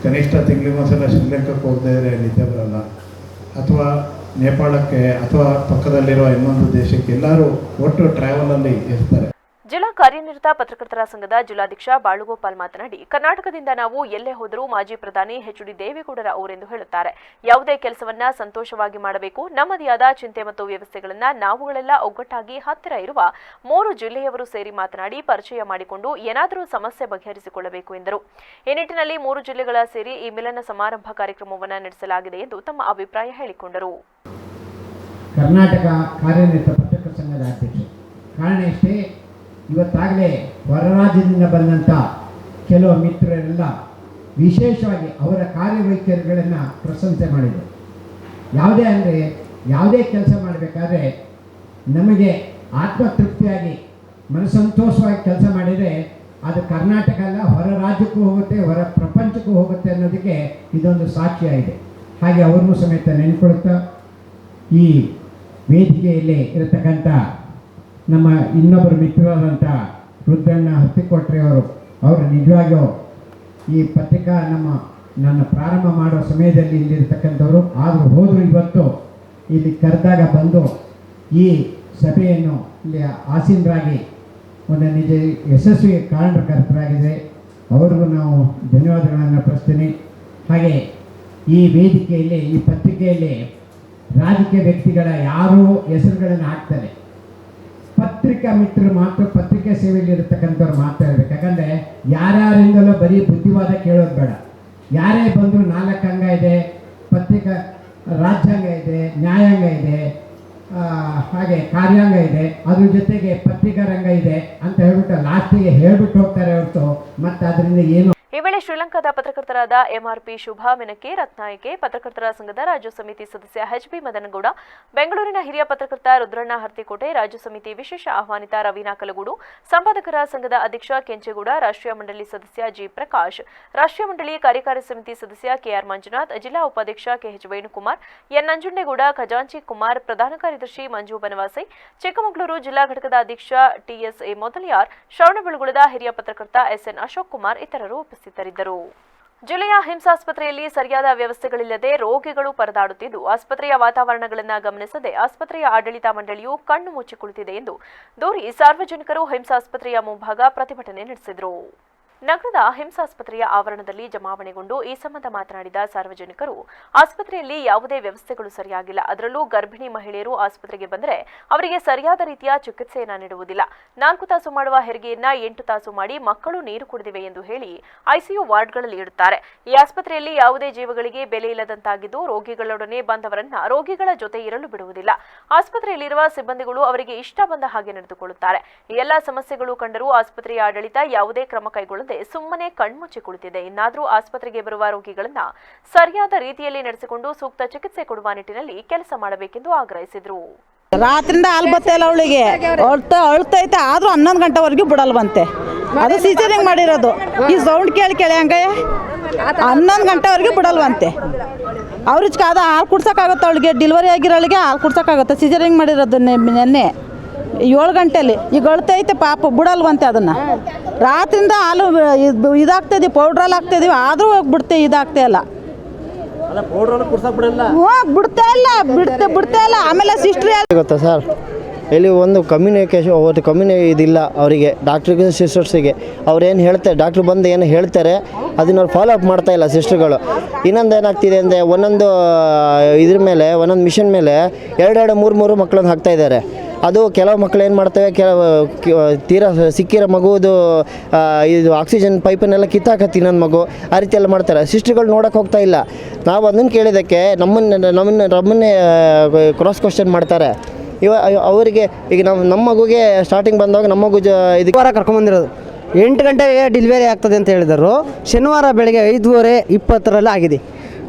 ಕನಿಷ್ಠ ತಿಂಗಳಿಗೊಂದ್ಸಲ ಶ್ರೀಲಂಕಾಕ್ಕೆ ಹೋಗದೇ ಇದ್ದರೆ ನಿದ್ದೆ ಬರಲ್ಲ, ಅಥವಾ ನೇಪಾಳಕ್ಕೆ ಅಥವಾ ಪಕ್ಕದಲ್ಲಿರೋ ಇನ್ನೊಂದು ದೇಶಕ್ಕೆ ಎಲ್ಲರೂ ಒಟ್ಟು ಟ್ರಾವೆಲಲ್ಲಿ ಇರ್ತಾರೆ. ಜಿಲ್ಲಾ ಕಾರ್ಯನಿರತ ಪತ್ರಕರ್ತರ ಸಂಘದ ಜಿಲ್ಲಾಧ್ಯಕ್ಷ ಬಾಳುಗೋಪಾಲ್ ಮಾತನಾಡಿ, ಕರ್ನಾಟಕದಿಂದ ನಾವು ಎಲ್ಲೇ ಹೋದರೂ ಮಾಜಿ ಪ್ರಧಾನಿ ಎಚ್ ಡಿ ದೇವೇಗೌಡರ ಅವರೆಂದು ಹೇಳುತ್ತಾರೆ. ಯಾವುದೇ ಕೆಲಸವನ್ನ ಸಂತೋಷವಾಗಿ ಮಾಡಬೇಕು, ನಮ್ಮದೇ ಆದ ಚಿಂತೆ ಮತ್ತು ವ್ಯವಸ್ಥೆಗಳನ್ನ ನಾವುಗಳೆಲ್ಲ ಒಗ್ಗಟ್ಟಾಗಿ ಹತ್ತಿರ ಇರುವ 3 ಜಿಲ್ಲೆಯವರು ಸೇರಿ ಮಾತನಾಡಿ ಪರಿಚಯ ಮಾಡಿಕೊಂಡು ಏನಾದರೂ ಸಮಸ್ಯೆ ಬಗೆಹರಿಸಿಕೊಳ್ಳಬೇಕು ಎಂದರು. ಈ ನಿಟ್ಟಿನಲ್ಲಿ 3 ಜಿಲ್ಲೆಗಳ ಸೇರಿ ಈ ಮಿಲನ ಸಮಾರಂಭ ಕಾರ್ಯಕ್ರಮವನ್ನು ನಡೆಸಲಾಗಿದೆ ಎಂದು ತಮ್ಮ ಅಭಿಪ್ರಾಯ ಹೇಳಿಕೊಂಡರು. ಕರ್ನಾಟಕ ಕಾರ್ಯನಿರತ ಪತ್ರಕರ್ತರ ಸಂಘದ ಅಧ್ಯಕ್ಷ. ಕಾರಣ ಇಷ್ಟೇ, ಇವತ್ತಾಗಲೇ ಹೊರ ರಾಜ್ಯದಿಂದ ಬಂದಂಥ ಕೆಲವು ಮಿತ್ರರೆಲ್ಲ ವಿಶೇಷವಾಗಿ ಅವರ ಕಾರ್ಯವೈಖರಿಗಳನ್ನು ಪ್ರಶಂಸೆ ಮಾಡಿದರು. ಯಾವುದೇ ಕೆಲಸ ಮಾಡಬೇಕಾದ್ರೆ ನಮಗೆ ಆತ್ಮತೃಪ್ತಿಯಾಗಿ ಮನಸಂತೋಷವಾಗಿ ಕೆಲಸ ಮಾಡಿದರೆ ಅದು ಕರ್ನಾಟಕ ಅಲ್ಲ, ಹೊರ ರಾಜ್ಯಕ್ಕೂ ಹೋಗುತ್ತೆ, ಹೊರ ಪ್ರಪಂಚಕ್ಕೂ ಹೋಗುತ್ತೆ ಅನ್ನೋದಕ್ಕೆ ಇದೊಂದು ಸಾಕ್ಷಿಯಾಗಿದೆ. ಹಾಗೆ ಅವ್ರನ್ನೂ ಸಮೇತ ನೆನ್ಕೊಳ್ತಾ ಈ ವೇದಿಕೆಯಲ್ಲಿ ಇರತಕ್ಕಂಥ ನಮ್ಮ ಇನ್ನೊಬ್ಬರು ಮಿತ್ರರಾದಂಥ ರುದ್ರಣ್ಣ ಹತ್ತಿಕೊಟ್ರೆ ಅವರು ನಿಜವಾಗಿಯೂ ಈ ಪತ್ರಿಕಾ ನನ್ನ ಪ್ರಾರಂಭ ಮಾಡೋ ಸಮಯದಲ್ಲಿ ಇಲ್ಲಿರ್ತಕ್ಕಂಥವ್ರು, ಆದರೂ ಹೋದರೂ ಇವತ್ತು ಇಲ್ಲಿ ಕರೆದಾಗ ಬಂದು ಈ ಸಭೆಯನ್ನು ಇಲ್ಲಿ ಆಸೀನರಾಗಿ ಒಂದು ನಿಜ ಯಶಸ್ವಿ ಕಾರಣಕರ್ತರಾಗಿದೆ. ಅವ್ರಿಗೂ ನಾವು ಧನ್ಯವಾದಗಳನ್ನು ಅರ್ಪಿಸ್ತೀನಿ. ಹಾಗೆ ಈ ವೇದಿಕೆಯಲ್ಲಿ, ಈ ಪತ್ರಿಕೆಯಲ್ಲಿ ರಾಜಕೀಯ ವ್ಯಕ್ತಿಗಳ ಯಾರೂ ಹೆಸರುಗಳನ್ನು ಹಾಕ್ತಾರೆ, ಪತ್ರಿಕಾ ಮಿತ್ರರು ಮಾತ್ರ ಪತ್ರಿಕೆ ಸೇವೆಯಲ್ಲಿ ಇರತಕ್ಕಂಥವ್ರು ಮಾತ್ರ ಇರಬೇಕು. ಯಾಕಂದರೆ ಯಾರ್ಯಾರಿಂದಲೂ ಬರೀ ಬುದ್ಧಿವಾದ ಕೇಳೋದು ಬೇಡ. ಯಾರೇ ಬಂದರೂ 4 ಅಂಗ ಇದೆ, ಪತ್ರಿಕಾ ರಾಜ್ಯಾಂಗ ಇದೆ, ನ್ಯಾಯಾಂಗ ಇದೆ, ಹಾಗೆ ಕಾರ್ಯಾಂಗ ಇದೆ, ಅದ್ರ ಜೊತೆಗೆ ಪತ್ರಿಕಾ ರಂಗ ಇದೆ ಅಂತ ಹೇಳ್ಬಿಟ್ಟು ಲಾಸ್ಟಿಗೆ ಹೇಳ್ಬಿಟ್ಟು ಹೋಗ್ತಾರೆ ಹೊರತು ಮತ್ತೆ ಅದರಿಂದ ಏನು. ಈ ವೇಳೆ ಶ್ರೀಲಂಕಾದ ಪತ್ರಕರ್ತರಾದ ಎಂಆರ್ಪಿ ಶುಭಾ ಮೆನಕೆ ರತ್ನಾಯಕೆ, ಪತ್ರಕರ್ತರ ಸಂಘದ ರಾಜ್ಯ ಸಮಿತಿ ಸದಸ್ಯ ಎಚ್ಬಿ ಮದನಗೌಡ, ಬೆಂಗಳೂರಿನ ಹಿರಿಯ ಪತ್ರಕರ್ತ ರುದ್ರಣ್ಣ ಹರ್ತಿಕೋಟೆ, ರಾಜ್ಯ ಸಮಿತಿ ವಿಶೇಷ ಆಹ್ವಾನಿತ ರವೀನಾ ಕಲಗೂಡು, ಸಂಪಾದಕರ ಸಂಘದ ಅಧ್ಯಕ್ಷ ಕೆಂಚೇಗೌಡ, ರಾಷ್ಟ್ರೀಯ ಮಂಡಳಿ ಸದಸ್ಯ ಜಿ ಪ್ರಕಾಶ್, ರಾಷ್ಟ್ರೀಯ ಮಂಡಳಿ ಕಾರ್ಯಕಾರಿ ಸಮಿತಿ ಸದಸ್ಯ ಕೆಆರ್ ಮಂಜುನಾಥ್, ಜಿಲ್ಲಾ ಉಪಾಧ್ಯಕ್ಷ ಕೆಎಚ್ ವೇಣುಕುಮಾರ್, ಎನ್ ನಂಜುಂಡೇಗೌಡ, ಖಜಾಂಚಿ ಕುಮಾರ್, ಪ್ರಧಾನ ಕಾರ್ಯದರ್ಶಿ ಮಂಜು ಬನವಾಸಿ, ಚಿಕ್ಕಮಗಳೂರು ಜಿಲ್ಲಾ ಘಟಕದ ಅಧ್ಯಕ್ಷ ಟಿಎಸ್ಎ ಮೊದಲಿಯಾರ್, ಶ್ರವಣಬೆಳಗೊಳದ ಹಿರಿಯ ಪತ್ರಕರ್ತ ಎಸ್ಎನ್ ಅಶೋಕ್ ಕುಮಾರ್ ಇತರರು ಉಪಸ್ಥಿತರಿದ್ದರು. ಜಿಲ್ಲೆಯ ಹಿಮ್ಸ್ ಆಸ್ಪತ್ರೆಯಲ್ಲಿ ಸರಿಯಾದ ವ್ಯವಸ್ಥೆಗಳಿಲ್ಲದೆ ರೋಗಿಗಳು ಪರದಾಡುತ್ತಿದ್ದು, ಆಸ್ಪತ್ರೆಯ ವಾತಾವರಣಗಳನ್ನು ಗಮನಿಸದೆ ಆಸ್ಪತ್ರೆಯ ಆಡಳಿತ ಮಂಡಳಿಯು ಕಣ್ಣು ಮುಚ್ಚಿ ಕುಳಿತಿದೆ ಎಂದು ದೂರಿ ಸಾರ್ವಜನಿಕರು ಹಿಮ್ಸ್ ಆಸ್ಪತ್ರೆಯ ಮುಂಭಾಗ ಪ್ರತಿಭಟನೆ ನಡೆಸಿದರು. ನಗರದ ಹಿಮ್ಸ್ ಆಸ್ಪತ್ರೆಯ ಆವರಣದಲ್ಲಿ ಜಮಾವಣೆಗೊಂಡು ಈ ಸಂಬಂಧ ಮಾತನಾಡಿದ ಸಾರ್ವಜನಿಕರು, ಆಸ್ಪತ್ರೆಯಲ್ಲಿ ಯಾವುದೇ ವ್ಯವಸ್ಥೆಗಳು ಸರಿಯಾಗಿಲ್ಲ. ಅದರಲ್ಲೂ ಗರ್ಭಿಣಿ ಮಹಿಳೆಯರು ಆಸ್ಪತ್ರೆಗೆ ಬಂದರೆ ಅವರಿಗೆ ಸರಿಯಾದ ರೀತಿಯ ಚಿಕಿತ್ಸೆಯನ್ನು ನೀಡುವುದಿಲ್ಲ. 4 ತಾಸು ಮಾಡುವ ಹೆರಿಗೆಯನ್ನ 8 ತಾಸು ಮಾಡಿ ಮಕ್ಕಳು ನೀರು ಕುಡಿದಿವೆ ಎಂದು ಹೇಳಿ ಐಸಿಯು ವಾರ್ಡ್ಗಳಲ್ಲಿ ಇಡುತ್ತಾರೆ. ಈ ಆಸ್ಪತ್ರೆಯಲ್ಲಿ ಯಾವುದೇ ಜೀವಗಳಿಗೆ ಬೆಲೆ ಇಲ್ಲದಂತಾಗಿದ್ದು, ರೋಗಿಗಳೊಡನೆ ಬಂದವರನ್ನ ರೋಗಿಗಳ ಜೊತೆ ಇರಲು ಬಿಡುವುದಿಲ್ಲ. ಆಸ್ಪತ್ರೆಯಲ್ಲಿರುವ ಸಿಬ್ಬಂದಿಗಳು ಅವರಿಗೆ ಇಷ್ಟ ಬಂದ ಹಾಗೆ ನಡೆದುಕೊಳ್ಳುತ್ತಾರೆ. ಈ ಎಲ್ಲ ಸಮಸ್ಯೆಗಳು ಕಂಡರೂ ಆಸ್ಪತ್ರೆಯ ಆಡಳಿತ ಯಾವುದೇ ಕ್ರಮ ಕೈಗೊಳ್ಳದೆ ಸುಮ್ಮನೆ ಕಣ್ಮುಚ್ಚಿ ಕುಳಿತಿದೆ. ಇನ್ನಾದರೂ ಆಸ್ಪತ್ರೆಗೆ ಬರುವ ರೋಗಿಗಳನ್ನ ಸರಿಯಾದ ರೀತಿಯಲ್ಲಿ ನಡೆಸಿಕೊಂಡು ಸೂಕ್ತ ಚಿಕಿತ್ಸೆ ಕೊಡುವ ನಿಟ್ಟಿನಲ್ಲಿ ಕೆಲಸ ಮಾಡಬೇಕೆಂದು ಆಗ್ರಹಿಸಿದರು. ರಾತ್ರಿಯಿಂದ ಹಾಲು ಬತ್ತಿಲ್ಲ, ಅವಳಿಗೆ ಅಳ್ತೈತೆ, ಆದರೂ 11 ಗಂಟೆವರೆಗೂ ಬಿಡಲ್ವಂತೆ. ಅದು ಸಿಸೇರಿಯನ್ ಮಾಡಿರೋದು. ಈ ಸೌಂಡ್ ಕೇಳಿ ಹಂಗೆ 11 ಗಂಟೆವರೆಗೂ ಬಿಡಲ್ವಂತೆ. ಅವ್ರಿಗೆ ಅದು ಹಾಲು ಕುಡ್ಸೋಕ್ಕಾಗುತ್ತೆ, ಅವಳಿಗೆ ಡೆಲಿವರಿ ಆಗಿರೋಳಿಗೆ ಹಾಲು ಕುಡ್ಸೋಕ್ಕಾಗುತ್ತೆ. ಸಿಸೇರಿಯನ್ ಮಾಡಿರೋದು ನೆನ್ನೆ 7 ಗಂಟೆಲಿ. ಈಗ ಅಳ್ತೈತೆ ಪಾಪ, ಬಿಡಲ್ವಂತೆ. ಅದನ್ನು ರಾತ್ರಿಯಿಂದ ಹಾಲು ಇದಾಗ್ತದೆ, ಪೌಡ್ರಲ್ಲಿ ಹಾಕ್ತಿದೀವಿ, ಆದರೂ ಬಿಡ್ತೇ ಇದಾಗ್ತಾ ಇಲ್ಲ. ಬಿಡ್ತಾ ಇಲ್ಲ. ಆಮೇಲೆ ಸಿಸ್ಟ್ರಿ ಗೊತ್ತಾ ಸರ್, ಇಲ್ಲಿ ಒಂದು ಕಮ್ಯುನಿಕೇಷನ್ ಇದಿಲ್ಲ ಅವರಿಗೆ, ಡಾಕ್ಟ್ರಿಗೆ ಸಿಸ್ಟರ್ಸಿಗೆ. ಅವ್ರೇನು ಹೇಳ್ತಾರೆ, ಡಾಕ್ಟ್ರು ಬಂದು ಏನು ಹೇಳ್ತಾರೆ ಅದನ್ನ ಅವ್ರು ಫಾಲೋ ಅಪ್ ಮಾಡ್ತಾ ಇಲ್ಲ ಸಿಸ್ಟರ್ಗಳು. ಇನ್ನೊಂದು ಏನಾಗ್ತಿದೆ ಅಂದರೆ ಒಂದೊಂದು ಇದ್ರ ಮೇಲೆ, ಒಂದೊಂದು ಮಿಷನ್ ಮೇಲೆ 2-3 ಮಕ್ಕಳನ್ನು ಹಾಕ್ತಾಯಿದ್ದಾರೆ. ಅದು ಕೆಲವು ಮಕ್ಕಳು ಏನು ಮಾಡ್ತವೆ, ತೀರಾ ಸಿಕ್ಕಿರೋ ಮಗುವುದು ಇದು ಆಕ್ಸಿಜನ್ ಪೈಪನ್ನೆಲ್ಲ ಕಿತ್ತಾಕತ್ತಿ ನನ್ನ ಮಗು, ಆ ರೀತಿ ಎಲ್ಲ ಮಾಡ್ತಾರೆ. ಸಿಸ್ಟರ್ಗಳು ನೋಡೋಕೆ ಹೋಗ್ತಾ ಇಲ್ಲ. ನಾವು ಅದನ್ನು ಕೇಳಿದ್ದಕ್ಕೆ ನಮ್ಮನ್ನೇ ಕ್ರಾಸ್ ಕ್ವಶನ್ ಮಾಡ್ತಾರೆ. ಅವರಿಗೆ ಈಗ ನಮ್ಮ ಮಗುಗೆ ಸ್ಟಾರ್ಟಿಂಗ್ ಬಂದಾಗ ನಮ್ಮ ಮಗು ಇದಕ್ಕೆ ವಾರ ಕರ್ಕೊಂಬಂದಿರೋದು 8 ಗಂಟೆಗೆ ಡೆಲಿವರಿ ಆಗ್ತದೆ ಅಂತ ಹೇಳಿದರು. ಶನಿವಾರ ಬೆಳಗ್ಗೆ 5:20 ಆಗಿದೆ.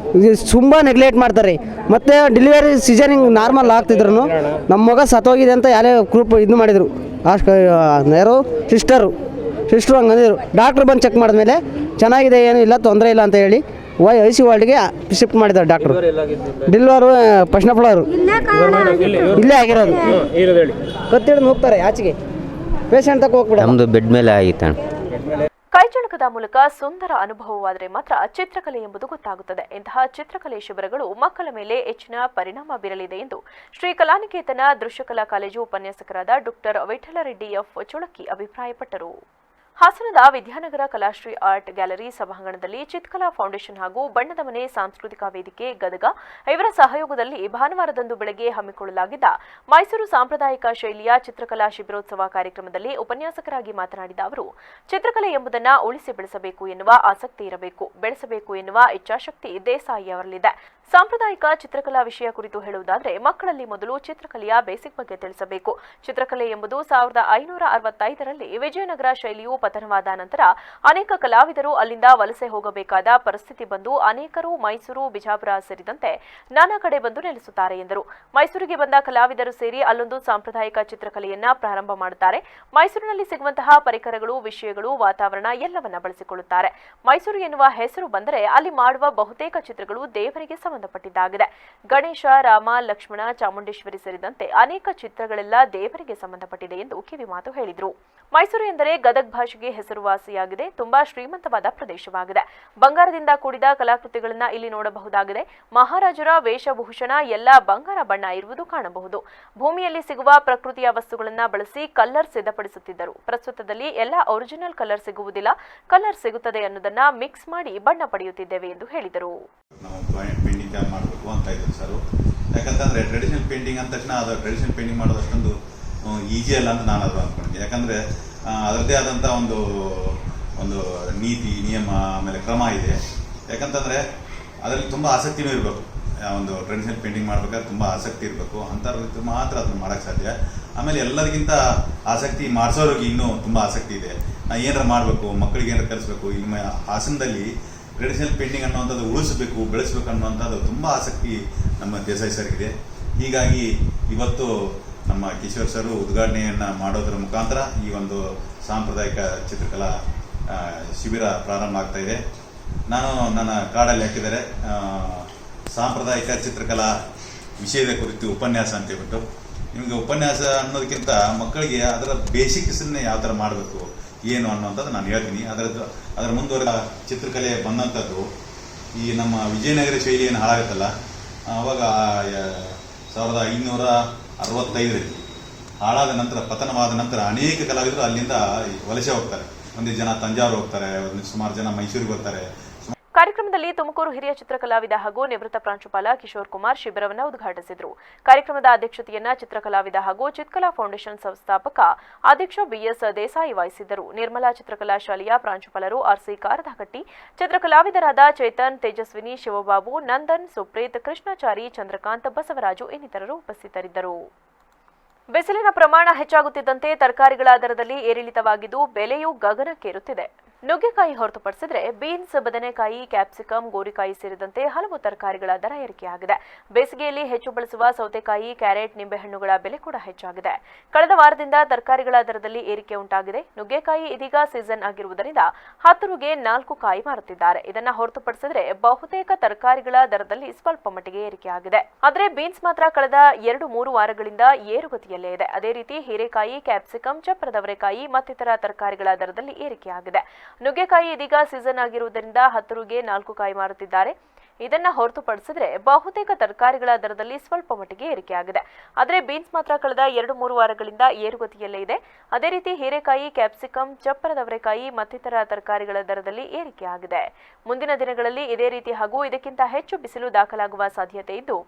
ತುಂಬ ನೆಗ್ಲೆಕ್ಟ್ ಮಾಡ್ತಾರೆ. ಮತ್ತು ಡೆಲಿವರಿ ಸಿಜರಿಂಗ್ ನಾರ್ಮಲ್ ಆಗ್ತಿದ್ರು ನಮ್ಮ ಮಗ ಸತ್ತೋಗಿದೆ ಅಂತ ಯಾರೇ ಗ್ರೂಪ್ ಇದು ಮಾಡಿದರು. ಯಾರು ಸಿಸ್ಟರು ಹಂಗಂದಿದ್ರು. ಡಾಕ್ಟ್ರು ಬಂದು ಚೆಕ್ ಮಾಡಿದ್ಮೇಲೆ ಚೆನ್ನಾಗಿದೆ, ಏನೂ ಇಲ್ಲ, ತೊಂದರೆ ಇಲ್ಲ ಅಂತ ಹೇಳಿ IC ವಾರ್ಡ್ಗೆ ಶಿಫ್ಟ್ ಮಾಡಿದ್ದಾರೆ ಡಾಕ್ಟ್ರು. ಡಿಲ್ವರು ಫಸ್ಟ್ ಫ್ಲೋರು ಇಲ್ಲೇ ಆಗಿರೋದು. ಕತ್ತಿಡಿದು ಹೋಗ್ತಾರೆ ಆಚೆಗೆ, ಪೇಷಂಟ್ ತಕ್ಕ ಹೋಗ್ಬಿಡ. ನಮ್ಮದು ಬೆಡ್ ಮೇಲೆ ಆಗಿತ್ತು. ಕೈಚಳಕದ ಮೂಲಕ ಸುಂದರ ಅನುಭವವಾದರೆ ಮಾತ್ರ ಚಿತ್ರಕಲೆ ಎಂಬುದು ಗೊತ್ತಾಗುತ್ತದೆ. ಇಂತಹ ಚಿತ್ರಕಲೆ ಶಿಬಿರಗಳು ಮಕ್ಕಳ ಮೇಲೆ ಹೆಚ್ಚಿನ ಪರಿಣಾಮ ಬೀರಲಿದೆ ಎಂದು ಶ್ರೀ ಕಲಾನಿಕೇತನ ದೃಶ್ಯಕಲಾ ಕಾಲೇಜು ಉಪನ್ಯಾಸಕರಾದ ಡಾಕ್ಟರ್ ವಿಠಲರೆಡ್ಡಿ ಎಫ್ ಚುಳಕಿ ಅಭಿಪ್ರಾಯಪಟ್ಟರು. ಹಾಸನದ ವಿದ್ಯಾನಗರ ಕಲಾಶ್ರೀ ಆರ್ಟ್ ಗ್ಯಾಲರಿ ಸಭಾಂಗಣದಲ್ಲಿ ಚಿತ್ಕಲಾ ಫೌಂಡೇಶನ್ ಹಾಗೂ ಬಣ್ಣದ ಮನೆ ಸಾಂಸ್ಕೃತಿಕ ವೇದಿಕೆ ಗದಗ ಇವರ ಸಹಯೋಗದಲ್ಲಿ ಭಾನುವಾರದಂದು ಬೆಳಗ್ಗೆ ಹಮ್ಮಿಕೊಳ್ಳಲಾಗಿದ್ದ ಮೈಸೂರು ಸಾಂಪ್ರದಾಯಿಕ ಶೈಲಿಯ ಚಿತ್ರಕಲಾ ಶಿಬಿರೋತ್ಸವ ಕಾರ್ಯಕ್ರಮದಲ್ಲಿ ಉಪನ್ಯಾಸಕರಾಗಿ ಮಾತನಾಡಿದ ಅವರು, ಚಿತ್ರಕಲೆ ಎಂಬುದನ್ನು ಉಳಿಸಿ ಬೆಳೆಸಬೇಕು ಎನ್ನುವ ಆಸಕ್ತಿ ಇರಬೇಕು, ಬೆಳೆಸಬೇಕು ಎನ್ನುವ ಇಚ್ಛಾಶಕ್ತಿ ದೇಸಾಯಿ ಅವರಲ್ಲಿದೆ. ಸಾಂಪ್ರದಾಯಿಕ ಚಿತ್ರಕಲಾ ವಿಷಯ ಕುರಿತು ಹೇಳುವುದಾದರೆ ಮಕ್ಕಳಲ್ಲಿ ಮೊದಲು ಚಿತ್ರಕಲೆಯ ಬೇಸಿಕ್ ಬಗ್ಗೆ ತಿಳಿಸಬೇಕು. ಚಿತ್ರಕಲೆ ಎಂಬುದು 1565ರಲ್ಲಿ ವಿಜಯನಗರ ಶೈಲಿಯು ಪತನವಾದ ನಂತರ ಅನೇಕ ಕಲಾವಿದರು ಅಲ್ಲಿಂದ ವಲಸೆ ಹೋಗಬೇಕಾದ ಪರಿಸ್ಥಿತಿ ಬಂದು ಅನೇಕರು ಮೈಸೂರು, ಬಿಜಾಪುರ ಸೇರಿದಂತೆ ನಾನಾ ಕಡೆ ಬಂದು ನೆಲೆಸುತ್ತಾರೆ ಎಂದರು. ಮೈಸೂರಿಗೆ ಬಂದ ಕಲಾವಿದರು ಸೇರಿ ಅಲ್ಲೊಂದು ಸಾಂಪ್ರದಾಯಿಕ ಚಿತ್ರಕಲೆಯನ್ನ ಪ್ರಾರಂಭ ಮಾಡುತ್ತಾರೆ. ಮೈಸೂರಿನಲ್ಲಿ ಸಿಗುವಂತಹ ಪರಿಕರಗಳು, ವಿಷಯಗಳು, ವಾತಾವರಣ ಎಲ್ಲವನ್ನ ಬಳಸಿಕೊಳ್ಳುತ್ತಾರೆ. ಮೈಸೂರು ಎನ್ನುವ ಹೆಸರು ಬಂದರೆ ಅಲ್ಲಿ ಮಾಡುವ ಬಹುತೇಕ ಚಿತ್ರಗಳು ದೇವರಿಗೆ ಸಂಬಂಧಪಟ್ಟಿದ್ದಾಗಿದೆ. ಗಣೇಶ, ರಾಮ, ಲಕ್ಷ್ಮಣ, ಚಾಮುಂಡೇಶ್ವರಿ ಸೇರಿದಂತೆ ಅನೇಕ ಚಿತ್ರಗಳೆಲ್ಲ ದೇವರಿಗೆ ಸಂಬಂಧಪಟ್ಟಿದೆ ಎಂದು ಕಿವಿಮಾತು ಹೇಳಿದರು. ಮೈಸೂರು ಎಂದರೆ ಗದಗ ಭಾಷೆಗೆ ಹೆಸರುವಾಸಿಯಾಗಿದೆ. ತುಂಬಾ ಶ್ರೀಮಂತವಾದ ಪ್ರದೇಶವಾಗಿದೆ. ಬಂಗಾರದಿಂದ ಕೂಡಿದ ಕಲಾಕೃತಿಗಳನ್ನ ಇಲ್ಲಿ ನೋಡಬಹುದಾಗಿದೆ. ಮಹಾರಾಜರ ವೇಷಭೂಷಣ ಎಲ್ಲ ಬಂಗಾರ ಬಣ್ಣ ಇರುವುದು ಕಾಣಬಹುದು. ಭೂಮಿಯಲ್ಲಿ ಸಿಗುವ ಪ್ರಕೃತಿಯ ವಸ್ತುಗಳನ್ನ ಬಳಸಿ ಕಲರ್ ಸಿದ್ಧಪಡಿಸುತ್ತಿದ್ದರು. ಪ್ರಸ್ತುತದಲ್ಲಿ ಎಲ್ಲ ಒರಿಜಿನಲ್ ಕಲರ್ ಸಿಗುವುದಿಲ್ಲ, ಕಲರ್ ಸಿಗುತ್ತದೆ ಅನ್ನೋದನ್ನ ಮಿಕ್ಸ್ ಮಾಡಿ ಬಣ್ಣ ಪಡೆಯುತ್ತಿದ್ದೇವೆ ಎಂದು ಹೇಳಿದರು. ಮಾಡಬೇಕು ಅಂತ ಇದ್ರು ಸರ್. ಯಾಕಂತಂದ್ರೆ ಟ್ರೆಡಿಷನಲ್ ಪೇಂಟಿಂಗ್ ಅಂದ ತಕ್ಷಣ ಅದು ಟ್ರೆಡಿಷನಲ್ ಪೇಂಟಿಂಗ್ ಮಾಡೋದು ಅಷ್ಟೊಂದು ಈಜಿ ಅಲ್ಲ ಅಂತ ನಾನು ಅದು ಅಂದ್ಕೊಂಡಿದ್ದೆ. ಯಾಕಂದ್ರೆ ಅದರದ್ದೇ ಆದಂಥ ಒಂದು ನೀತಿ, ನಿಯಮ, ಆಮೇಲೆ ಕ್ರಮ ಇದೆ. ಯಾಕಂತಂದ್ರೆ ಅದರಲ್ಲಿ ತುಂಬ ಆಸಕ್ತಿನೂ ಇರಬೇಕು. ಒಂದು ಟ್ರೆಡಿಷನಲ್ ಪೇಂಟಿಂಗ್ ಮಾಡ್ಬೇಕಾದ್ರೆ ತುಂಬ ಆಸಕ್ತಿ ಇರಬೇಕು. ಅಂಥವ್ರಿಗೆ ಮಾತ್ರ ಅದನ್ನು ಮಾಡೋಕ್ಕೆ ಸಾಧ್ಯ. ಆಮೇಲೆ ಎಲ್ಲರಿಗಿಂತ ಆಸಕ್ತಿ ಮಾಡಿಸೋರಿಗೆ ಇನ್ನೂ ತುಂಬ ಆಸಕ್ತಿ ಇದೆ. ನಾ ಏನಾರು ಮಾಡಬೇಕು, ಮಕ್ಕಳಿಗೆ ಏನಾರು ಕಲಿಸ್ಬೇಕು. ಇಲ್ಲಿ ಹಾಸನದಲ್ಲಿ ಟ್ರೆಡಿಷನಲ್ ಪೇಂಟಿಂಗ್ ಅನ್ನುವಂಥದ್ದು ಉಳಿಸಬೇಕು, ಬೆಳೆಸಬೇಕು ಅನ್ನುವಂಥದ್ದು ತುಂಬ ಆಸಕ್ತಿ ನಮ್ಮ ದೇಸಾಯಿ ಸರ್ಗಿದೆ. ಹೀಗಾಗಿ ಇವತ್ತು ನಮ್ಮ ಕಿಶೋರ್ ಸರ್ ಉದ್ಘಾಟನೆಯನ್ನು ಮಾಡೋದ್ರ ಮುಖಾಂತರ ಈ ಒಂದು ಸಾಂಪ್ರದಾಯಿಕ ಚಿತ್ರಕಲಾ ಶಿಬಿರ ಪ್ರಾರಂಭ ಆಗ್ತಾ ಇದೆ. ನಾನು ನನ್ನ ಕಾರ್ಡಲ್ಲಿ ಹಾಕಿದರೆ ಸಾಂಪ್ರದಾಯಿಕ ಚಿತ್ರಕಲಾ ವಿಷಯದ ಕುರಿತು ಉಪನ್ಯಾಸ ಅಂತ ಹೇಳ್ಬಿಟ್ಟು. ನಿಮಗೆ ಉಪನ್ಯಾಸ ಅನ್ನೋದಕ್ಕಿಂತ ಮಕ್ಕಳಿಗೆ ಅದರ ಬೇಸಿಕ್ಸನ್ನೇ ಯಾವ ಥರ ಮಾಡಬೇಕು ಏನು ಅನ್ನೋಂಥದ್ದು ನಾನು ಹೇಳ್ತೀನಿ. ಅದರ ಮುಂದುವರೆದ ಚಿತ್ರಕಲೆ ಬಂದಂಥದ್ದು ಈ ನಮ್ಮ ವಿಜಯನಗರ ಶೈಲಿ ಏನು ಹಾಳಾಗುತ್ತಲ್ಲ, ಅವಾಗ 1565ರಲ್ಲಿ ಹಾಳಾದ ನಂತರ, ಪತನವಾದ ನಂತರ ಅನೇಕ ಕಲಾವಿದರು ಅಲ್ಲಿಂದ ವಲಸೆ ಹೋಗ್ತಾರೆ. ಒಂದಿಷ್ಟು ಜನ ತಂಜಾವೂರು ಹೋಗ್ತಾರೆ, ಸುಮಾರು ಜನ ಮೈಸೂರಿಗೆ ಹೋಗ್ತಾರೆ. ಕಾರ್ಯಕ್ರಮದಲ್ಲಿ ತುಮಕೂರು ಹಿರಿಯ ಚಿತ್ರಕಲಾವಿದ ಹಾಗೂ ನಿವೃತ್ತ ಪ್ರಾಂಶುಪಾಲ ಕಿಶೋರ್ ಕುಮಾರ್ ಶಿಬಿರವನ್ನು ಉದ್ಘಾಟಿಸಿದರು. ಕಾರ್ಯಕ್ರಮದ ಅಧ್ಯಕ್ಷತೆಯನ್ನ ಚಿತ್ರಕಲಾವಿದ ಹಾಗೂ ಚಿತ್ಕಲಾ ಫೌಂಡೇಶನ್ ಸಂಸ್ಥಾಪಕ ಅಧ್ಯಕ್ಷ ಬಿಎಸ್ ದೇಸಾಯಿ ವಹಿಸಿದ್ದರು. ನಿರ್ಮಲಾ ಚಿತ್ರಕಲಾ ಶಾಲೆಯ ಪ್ರಾಂಶುಪಾಲರು ಆರ್ಸಿ ಕಾರದಹಟ್ಟಿ, ಚಿತ್ರಕಲಾವಿದರಾದ ಚೇತನ್, ತೇಜಸ್ವಿನಿ, ಶಿವಬಾಬು, ನಂದನ್, ಸುಪ್ರೀತ್, ಕೃಷ್ಣಾಚಾರಿ, ಚಂದ್ರಕಾಂತ್, ಬಸವರಾಜು ಇನ್ನಿತರರು ಉಪಸ್ಥಿತರಿದ್ದರು. ಬಿಸಿಲಿನ ಪ್ರಮಾಣ ಹೆಚ್ಚಾಗುತ್ತಿದ್ದಂತೆ ತರಕಾರಿಗಳ ದರದಲ್ಲಿ ಏರಿಳಿತವಾಗಿದ್ದು ಬೆಲೆಯೂ ಗಗನಕ್ಕೇರುತ್ತಿದೆ. ನುಗ್ಗೆಕಾಯಿ ಹೊರತುಪಡಿಸಿದರೆ ಬೀನ್ಸ್, ಬದನೆಕಾಯಿ, ಕ್ಯಾಪ್ಸಿಕಮ್, ಗೋರಿಕಾಯಿ ಸೇರಿದಂತೆ ಹಲವು ತರಕಾರಿಗಳ ದರ ಏರಿಕೆಯಾಗಿದೆ. ಬೇಸಿಗೆಯಲ್ಲಿ ಹೆಚ್ಚು ಬಳಸುವ ಸೌತೆಕಾಯಿ, ಕ್ಯಾರೆಟ್, ನಿಂಬೆಹಣ್ಣುಗಳ ಬೆಲೆ ಕೂಡ ಹೆಚ್ಚಾಗಿದೆ. ಕಳೆದ ವಾರದಿಂದ ತರಕಾರಿಗಳ ದರದಲ್ಲಿ ಏರಿಕೆ ಉಂಟಾಗಿದೆ. ನುಗ್ಗೆಕಾಯಿ ಇದೀಗ ಸೀಸನ್ ಆಗಿರುವುದರಿಂದ 10 ರುಗೆ 4 ಕಾಯಿ ಮಾರುತ್ತಿದ್ದಾರೆ. ಇದನ್ನ ಹೊರತುಪಡಿಸಿದರೆ ಬಹುತೇಕ ತರಕಾರಿಗಳ ದರದಲ್ಲಿ ಸ್ವಲ್ಪ ಮಟ್ಟಿಗೆ ಏರಿಕೆಯಾಗಿದೆ. ಆದರೆ ಬೀನ್ಸ್ ಮಾತ್ರ ಕಳೆದ 2-3 ವಾರಗಳಿಂದ ಏರುಗತಿಯಲ್ಲೇ ಇದೆ. ಅದೇ ರೀತಿ ಹೀರೆಕಾಯಿ, ಕ್ಯಾಪ್ಸಿಕಮ್, ಚಪ್ಪರದವರೆಕಾಯಿ ಮತ್ತಿತರ ತರಕಾರಿಗಳ ದರದಲ್ಲಿ ಏರಿಕೆಯಾಗಿದೆ. ನುಗ್ಗೆಕಾಯಿ ಇದೀಗ ಸೀಸನ್ ಆಗಿರುವುದರಿಂದ 10 ರುಗೆ 4 ಕಾಯಿ ಮಾರುತ್ತಿದ್ದಾರೆ. ಇದನ್ನ ಹೊರತುಪಡಿಸಿದ್ರೆ ಬಹುತೇಕ ತರಕಾರಿಗಳ ದರದಲ್ಲಿ ಸ್ವಲ್ಪ ಮಟ್ಟಿಗೆ ಏರಿಕೆಯಾಗಿದೆ. ಆದರೆ ಬೀನ್ಸ್ ಮಾತ್ರ ಕಳೆದ 2-3 ವಾರಗಳಿಂದ ಏರುಗತಿಯಲ್ಲೇ ಇದೆ. ಅದೇ ರೀತಿ ಹೀರೆಕಾಯಿ, ಕ್ಯಾಪ್ಸಿಕಮ್, ಚಪ್ಪರದವರೆಕಾಯಿ ಮತ್ತಿತರ ತರಕಾರಿಗಳ ದರದಲ್ಲಿ ಏರಿಕೆಯಾಗಿದೆ. ಮುಂದಿನ ದಿನಗಳಲ್ಲಿ ಇದೇ ರೀತಿ ಹಾಗೂ ಇದಕ್ಕಿಂತ ಹೆಚ್ಚು ಬಿಸಿಲು ದಾಖಲಾಗುವ ಸಾಧ್ಯತೆ ಇದ್ದು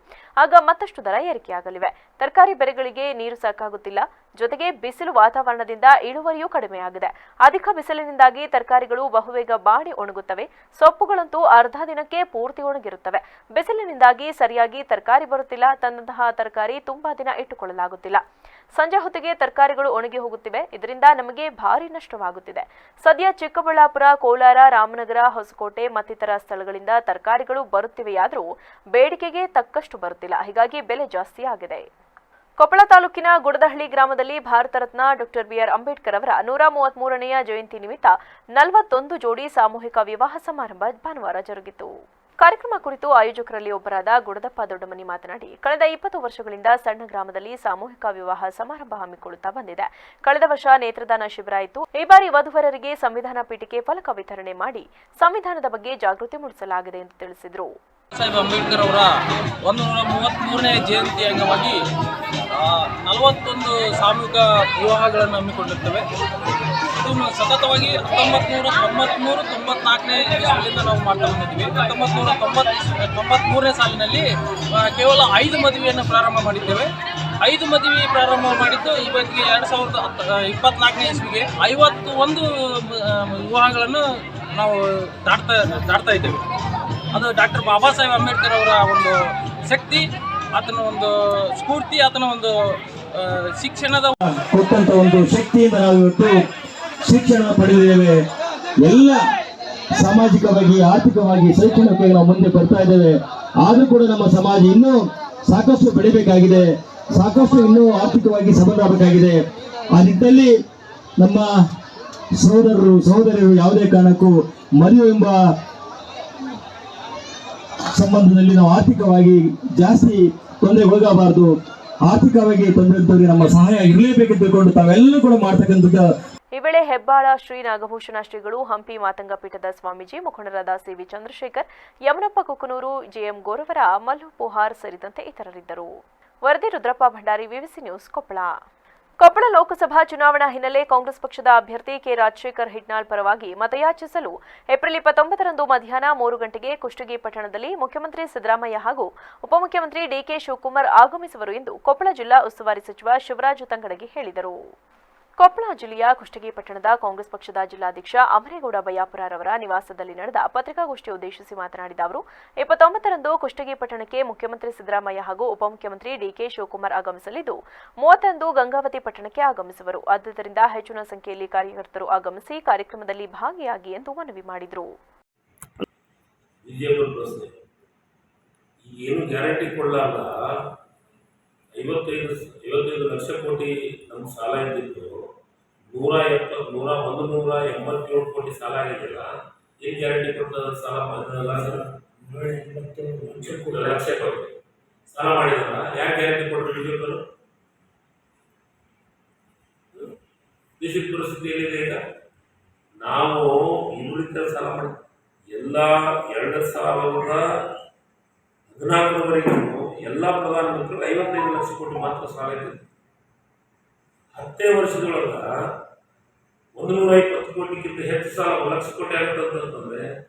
ಆಗ ಮತ್ತಷ್ಟು ದರ ಏರಿಕೆಯಾಗಲಿವೆ. ತರಕಾರಿ ಬೆಲೆಗಳಿಗೆ ನೀರು ಸಾಕಾಗುತ್ತಿಲ್ಲ. ಜೊತೆಗೆ ಬಿಸಿಲು ವಾತಾವರಣದಿಂದ ಇಳುವರಿಯೂ ಕಡಿಮೆಯಾಗಿದೆ. ಅಧಿಕ ಬಿಸಿಲಿನಿಂದಾಗಿ ತರಕಾರಿಗಳು ಬಹುಬೇಗ ಬಾಡಿ ಒಣಗುತ್ತವೆ. ಸೊಪ್ಪುಗಳಂತೂ ಅರ್ಧ ದಿನಕ್ಕೆ ಪೂರ್ತಿ ಒಣಗಿರುತ್ತವೆ. ಬಿಸಿಲಿನಿಂದಾಗಿ ಸರಿಯಾಗಿ ತರಕಾರಿ ಬರುತ್ತಿಲ್ಲ. ತಂದಂತಹ ತರಕಾರಿ ತುಂಬಾ ದಿನ ಇಟ್ಟುಕೊಳ್ಳಲಾಗುತ್ತಿಲ್ಲ. ಸಂಜೆ ಹೊತ್ತಿಗೆ ತರಕಾರಿಗಳು ಒಣಗಿ ಹೋಗುತ್ತಿವೆ. ಇದರಿಂದ ನಮಗೆ ಭಾರಿ ನಷ್ಟವಾಗುತ್ತಿದೆ. ಸದ್ಯ ಚಿಕ್ಕಬಳ್ಳಾಪುರ, ಕೋಲಾರ, ರಾಮನಗರ, ಹೊಸಕೋಟೆ ಮತ್ತಿತರ ಸ್ಥಳಗಳಿಂದ ತರಕಾರಿಗಳು ಬರುತ್ತಿವೆಯಾದರೂ ಬೇಡಿಕೆಗೆ ತಕ್ಕಷ್ಟು ಬರುತ್ತಿಲ್ಲ. ಹೀಗಾಗಿ ಬೆಲೆ ಜಾಸ್ತಿ ಆಗಿದೆ. ಕೊಪ್ಪಳ ತಾಲೂಕಿನ ಗುಡದಹಳ್ಳಿ ಗ್ರಾಮದಲ್ಲಿ ಭಾರತ ರತ್ನ ಡಾಕ್ಟರ್ ಬಿ.ಆರ್. ಅಂಬೇಡ್ಕರ್ ಅವರ 133ನೇಯ ಜಯಂತಿ ನಿಮಿತ್ತ 41 ಜೋಡಿ ಸಾಮೂಹಿಕ ವಿವಾಹ ಸಮಾರಂಭ ಭಾನುವಾರ ಜರುಗಿತು. ಕಾರ್ಯಕ್ರಮ ಕುರಿತು ಆಯೋಜಕರಲ್ಲಿ ಒಬ್ಬರಾದ ಗುಡದಪ್ಪ ದೊಡ್ಡಮನಿ ಮಾತನಾಡಿ, ಕಳೆದ 20 ವರ್ಷಗಳಿಂದ ಸಣ್ಣ ಗ್ರಾಮದಲ್ಲಿ ಸಾಮೂಹಿಕ ವಿವಾಹ ಸಮಾರಂಭ ಹಮ್ಮಿಕೊಳ್ಳುತ್ತಾ ಬಂದಿದೆ. ಕಳೆದ ವರ್ಷ ನೇತ್ರದಾನ ಶಿಬಿರ ಇತ್ತು. ಈ ಬಾರಿ ವಧುವರರಿಗೆ ಸಂವಿಧಾನ ಪೀಠಿಕೆ ಫಲಕ ವಿತರಣೆ ಮಾಡಿ ಸಂವಿಧಾನದ ಬಗ್ಗೆ ಜಾಗೃತಿ ಮೂಡಿಸಲಾಗಿದೆ ಎಂದು ತಿಳಿಸಿದರು. ಸಾಹೇಬ್ ಅಂಬೇಡ್ಕರ್ ಅವರ 133ನೇ ಜಯಂತಿ ಅಂಗವಾಗಿ 41 ಸಾಮೂಹಿಕ ವಿವಾಹಗಳನ್ನು ಹಮ್ಮಿಕೊಂಡಿರ್ತೇವೆ. ಇದನ್ನು ಸತತವಾಗಿ 1993-94ನೇ ಇಸ್ವಿಯಿಂದ ನಾವು ಮಾಡ್ತಾ ಬಂದಿದ್ದೀವಿ. 1993ನೇ ಸಾಲಿನಲ್ಲಿ ಕೇವಲ 5 ಮದುವೆಯನ್ನು ಪ್ರಾರಂಭ ಮಾಡಿದ್ದೇವೆ. 5 ಮದುವೆ ಪ್ರಾರಂಭ ಮಾಡಿದ್ದು ಇವತ್ತಿಗೆ 2024ನೇ ಇಸ್ವಿಗೆ 51 ವಿವಾಹಗಳನ್ನು ನಾವು ದಾಟ್ತಾ ಇದ್ದೇವೆ. ಅದು ಡಾಕ್ಟರ್ ಬಾಬಾ ಸಾಹೇಬ್ ಅಂಬೇಡ್ಕರ್ ಅವರ ಒಂದು ಶಕ್ತಿ, ಆತನ ಒಂದು ಸ್ಫೂರ್ತಿ, ಆತನ ಒಂದು ಶಿಕ್ಷಣದ ಕೊಟ್ಟಂತ ಒಂದು ಶಕ್ತಿಯಿಂದ ನಾವು ಇವತ್ತು ಶಿಕ್ಷಣ ಪಡೆದಿದ್ದೇವೆ. ಎಲ್ಲ ಸಾಮಾಜಿಕವಾಗಿ, ಆರ್ಥಿಕವಾಗಿ, ಶೈಕ್ಷಣಿಕವಾಗಿ ನಾವು ಮುಂದೆ ಬರ್ತಾ ಇದ್ದೇವೆ. ಆದರೂ ಕೂಡ ನಮ್ಮ ಸಮಾಜ ಇನ್ನೂ ಸಾಕಷ್ಟು ಬೆಳಿಬೇಕಾಗಿದೆ, ಸಾಕಷ್ಟು ಇನ್ನೂ ಆರ್ಥಿಕವಾಗಿ ಸಬಲರಾಗಬೇಕಾಗಿದೆ. ಆ ನಿಟ್ಟಿನಲ್ಲಿ ನಮ್ಮ ಸಹೋದರರು ಯಾವುದೇ ಕಾರಣಕ್ಕೂ ಮದುವೆ ಎಂಬ ಸಂಬಂಧದಲ್ಲಿ ನಾವು ಆರ್ಥಿಕವಾಗಿ ಜಾಸ್ತಿ ತೊಂದರೆಗೊಳಗಾಗಬಾರದು. ಆರ್ಥಿಕವಾಗಿ ತೊಂದರೆ ನಮ್ಮ ಸಹಾಯ ಇರಲೇಬೇಕೆಂದು ತಿಳ್ಕೊಂಡು ತಾವೆಲ್ಲರೂ ಕೂಡ ಮಾಡ್ತಕ್ಕಂಥದ್ದು. ಈ ವೇಳೆ ಹೆಬ್ಬಾಳ ಶ್ರೀ ನಾಗಭೂಷಣ ಶ್ರೀಗಳು, ಹಂಪಿ ಮಾತಂಗ ಪೀಠದ ಸ್ವಾಮೀಜಿ, ಮುಖಂಡರಾದ ಸಿ.ವಿ. ಚಂದ್ರಶೇಖರ್, ಯಮನಪ್ಪ ಕುಕನೂರು, ಜೆಎಂ ಗೋರವರ, ಮಲ್ಲು ಪುಹಾರ್ ಸೇರಿದಂತೆ ಇತರರಿದ್ದರು. ವರದಿ ರುದ್ರಪ್ಪ ಭಂಡಾರಿ, ವಿವಿಸಿ ನ್ಯೂಸ್, ಕೊಪ್ಪಳ. ಕೊಪ್ಪಳ ಲೋಕಸಭಾ ಚುನಾವಣಾ ಹಿನ್ನೆಲೆ ಕಾಂಗ್ರೆಸ್ ಪಕ್ಷದ ಅಭ್ಯರ್ಥಿ ಕೆ. ರಾಜಶೇಖರ್ ಹಿಟ್ನಾಳ್ ಪರವಾಗಿ ಮತಯಾಚಿಸಲು ಏಪ್ರಿಲ್ 29ರಂದು ಮಧ್ಯಾಹ್ನ 3 ಗಂಟೆಗೆ ಕುಷ್ಟಗಿ ಪಟ್ಟಣದಲ್ಲಿ ಮುಖ್ಯಮಂತ್ರಿ ಸಿದ್ದರಾಮಯ್ಯ ಹಾಗೂ ಉಪಮುಖ್ಯಮಂತ್ರಿ ಡಿಕೆ ಶಿವಕುಮಾರ್ ಆಗಮಿಸುವರು ಎಂದು ಕೊಪ್ಪಳ ಜಿಲ್ಲಾ ಉಸ್ತುವಾರಿ ಸಚಿವ ಶಿವರಾಜ ತಂಗಡಗಿ ಹೇಳಿದರು. ಕೊಪ್ಪಳ ಜಿಲ್ಲೆಯ ಕುಷ್ಟಗಿ ಪಟ್ಟಣದ ಕಾಂಗ್ರೆಸ್ ಪಕ್ಷದ ಜಿಲ್ಲಾಧ್ಯಕ್ಷ ಅಮರೇಗೌಡ ಬಯ್ಯಾಪುರರವರ ನಿವಾಸದಲ್ಲಿ ನಡೆದ ಪತ್ರಿಕಾಗೋಷ್ಠಿ ಉದ್ದೇಶಿಸಿ ಮಾತನಾಡಿದ ಅವರು, 29ರಂದು ಕುಷ್ಟಗಿ ಪಟ್ಟಣಕ್ಕೆ ಮುಖ್ಯಮಂತ್ರಿ ಸಿದ್ದರಾಮಯ್ಯ ಹಾಗೂ ಉಪಮುಖ್ಯಮಂತ್ರಿ ಡಿಕೆ ಶಿವಕುಮಾರ್ ಆಗಮಿಸಲಿದ್ದು 30ರಂದು ಗಂಗಾವತಿ ಪಟ್ಟಣಕ್ಕೆ ಆಗಮಿಸುವರು. ಆದ್ದರಿಂದ ಹೆಚ್ಚಿನ ಸಂಖ್ಯೆಯಲ್ಲಿ ಕಾರ್ಯಕರ್ತರು ಆಗಮಿಸಿ ಕಾರ್ಯಕ್ರಮದಲ್ಲಿ ಭಾಗಿಯಾಗಿ ಎಂದು ಮನವಿ ಮಾಡಿದರು. ಏನು ಗ್ಯಾರಂಟಿ ಕೊಡಲಾರ 55 ಲಕ್ಷ ಕೋಟಿ ನಮ್ಮ ಸಾಲ ಇದ್ದಿತ್ತು, 187 ಕೋಟಿ ಸಾಲ ಆಗಿದೆಯಲ್ಲ, ಏನು ಗ್ಯಾರಂಟಿ ಕೊಡ್ತದ? ಸಾಲ 180 ಲಕ್ಷ ಕೋಟಿ ಸಾಲ ಮಾಡಿದಾರ. ಯಾರು ಗ್ಯಾರಂಟಿ ಕೊಟ್ಟರು? ಬಿಜೆಪಿಯವರು. ದೇಶದ ಪರಿಸ್ಥಿತಿ ಏನಿದೆ ಈಗ? ನಾವು ಇನ್ನುಳಿದ ಸಾಲ ಮಾಡಿ ಎಲ್ಲ 2014ರವರೆಗೂ ಎಲ್ಲ ಪ್ರಧಾನಮಂತ್ರಿಗಳು 55 ಲಕ್ಷ ಕೋಟಿ ಮಾತ್ರ ಸಾಲ ಇದ್ದಿತ್ತು. 10 ವರ್ಷದೊಳಗ 120 ಕೋಟಿಗಿಂತ ಹೆಚ್ಚು ಸಾಲ 1 ಲಕ್ಷ ಕೋಟಿ ಆಗುತ್ತೆ ಅಂತಂದ್ರೆ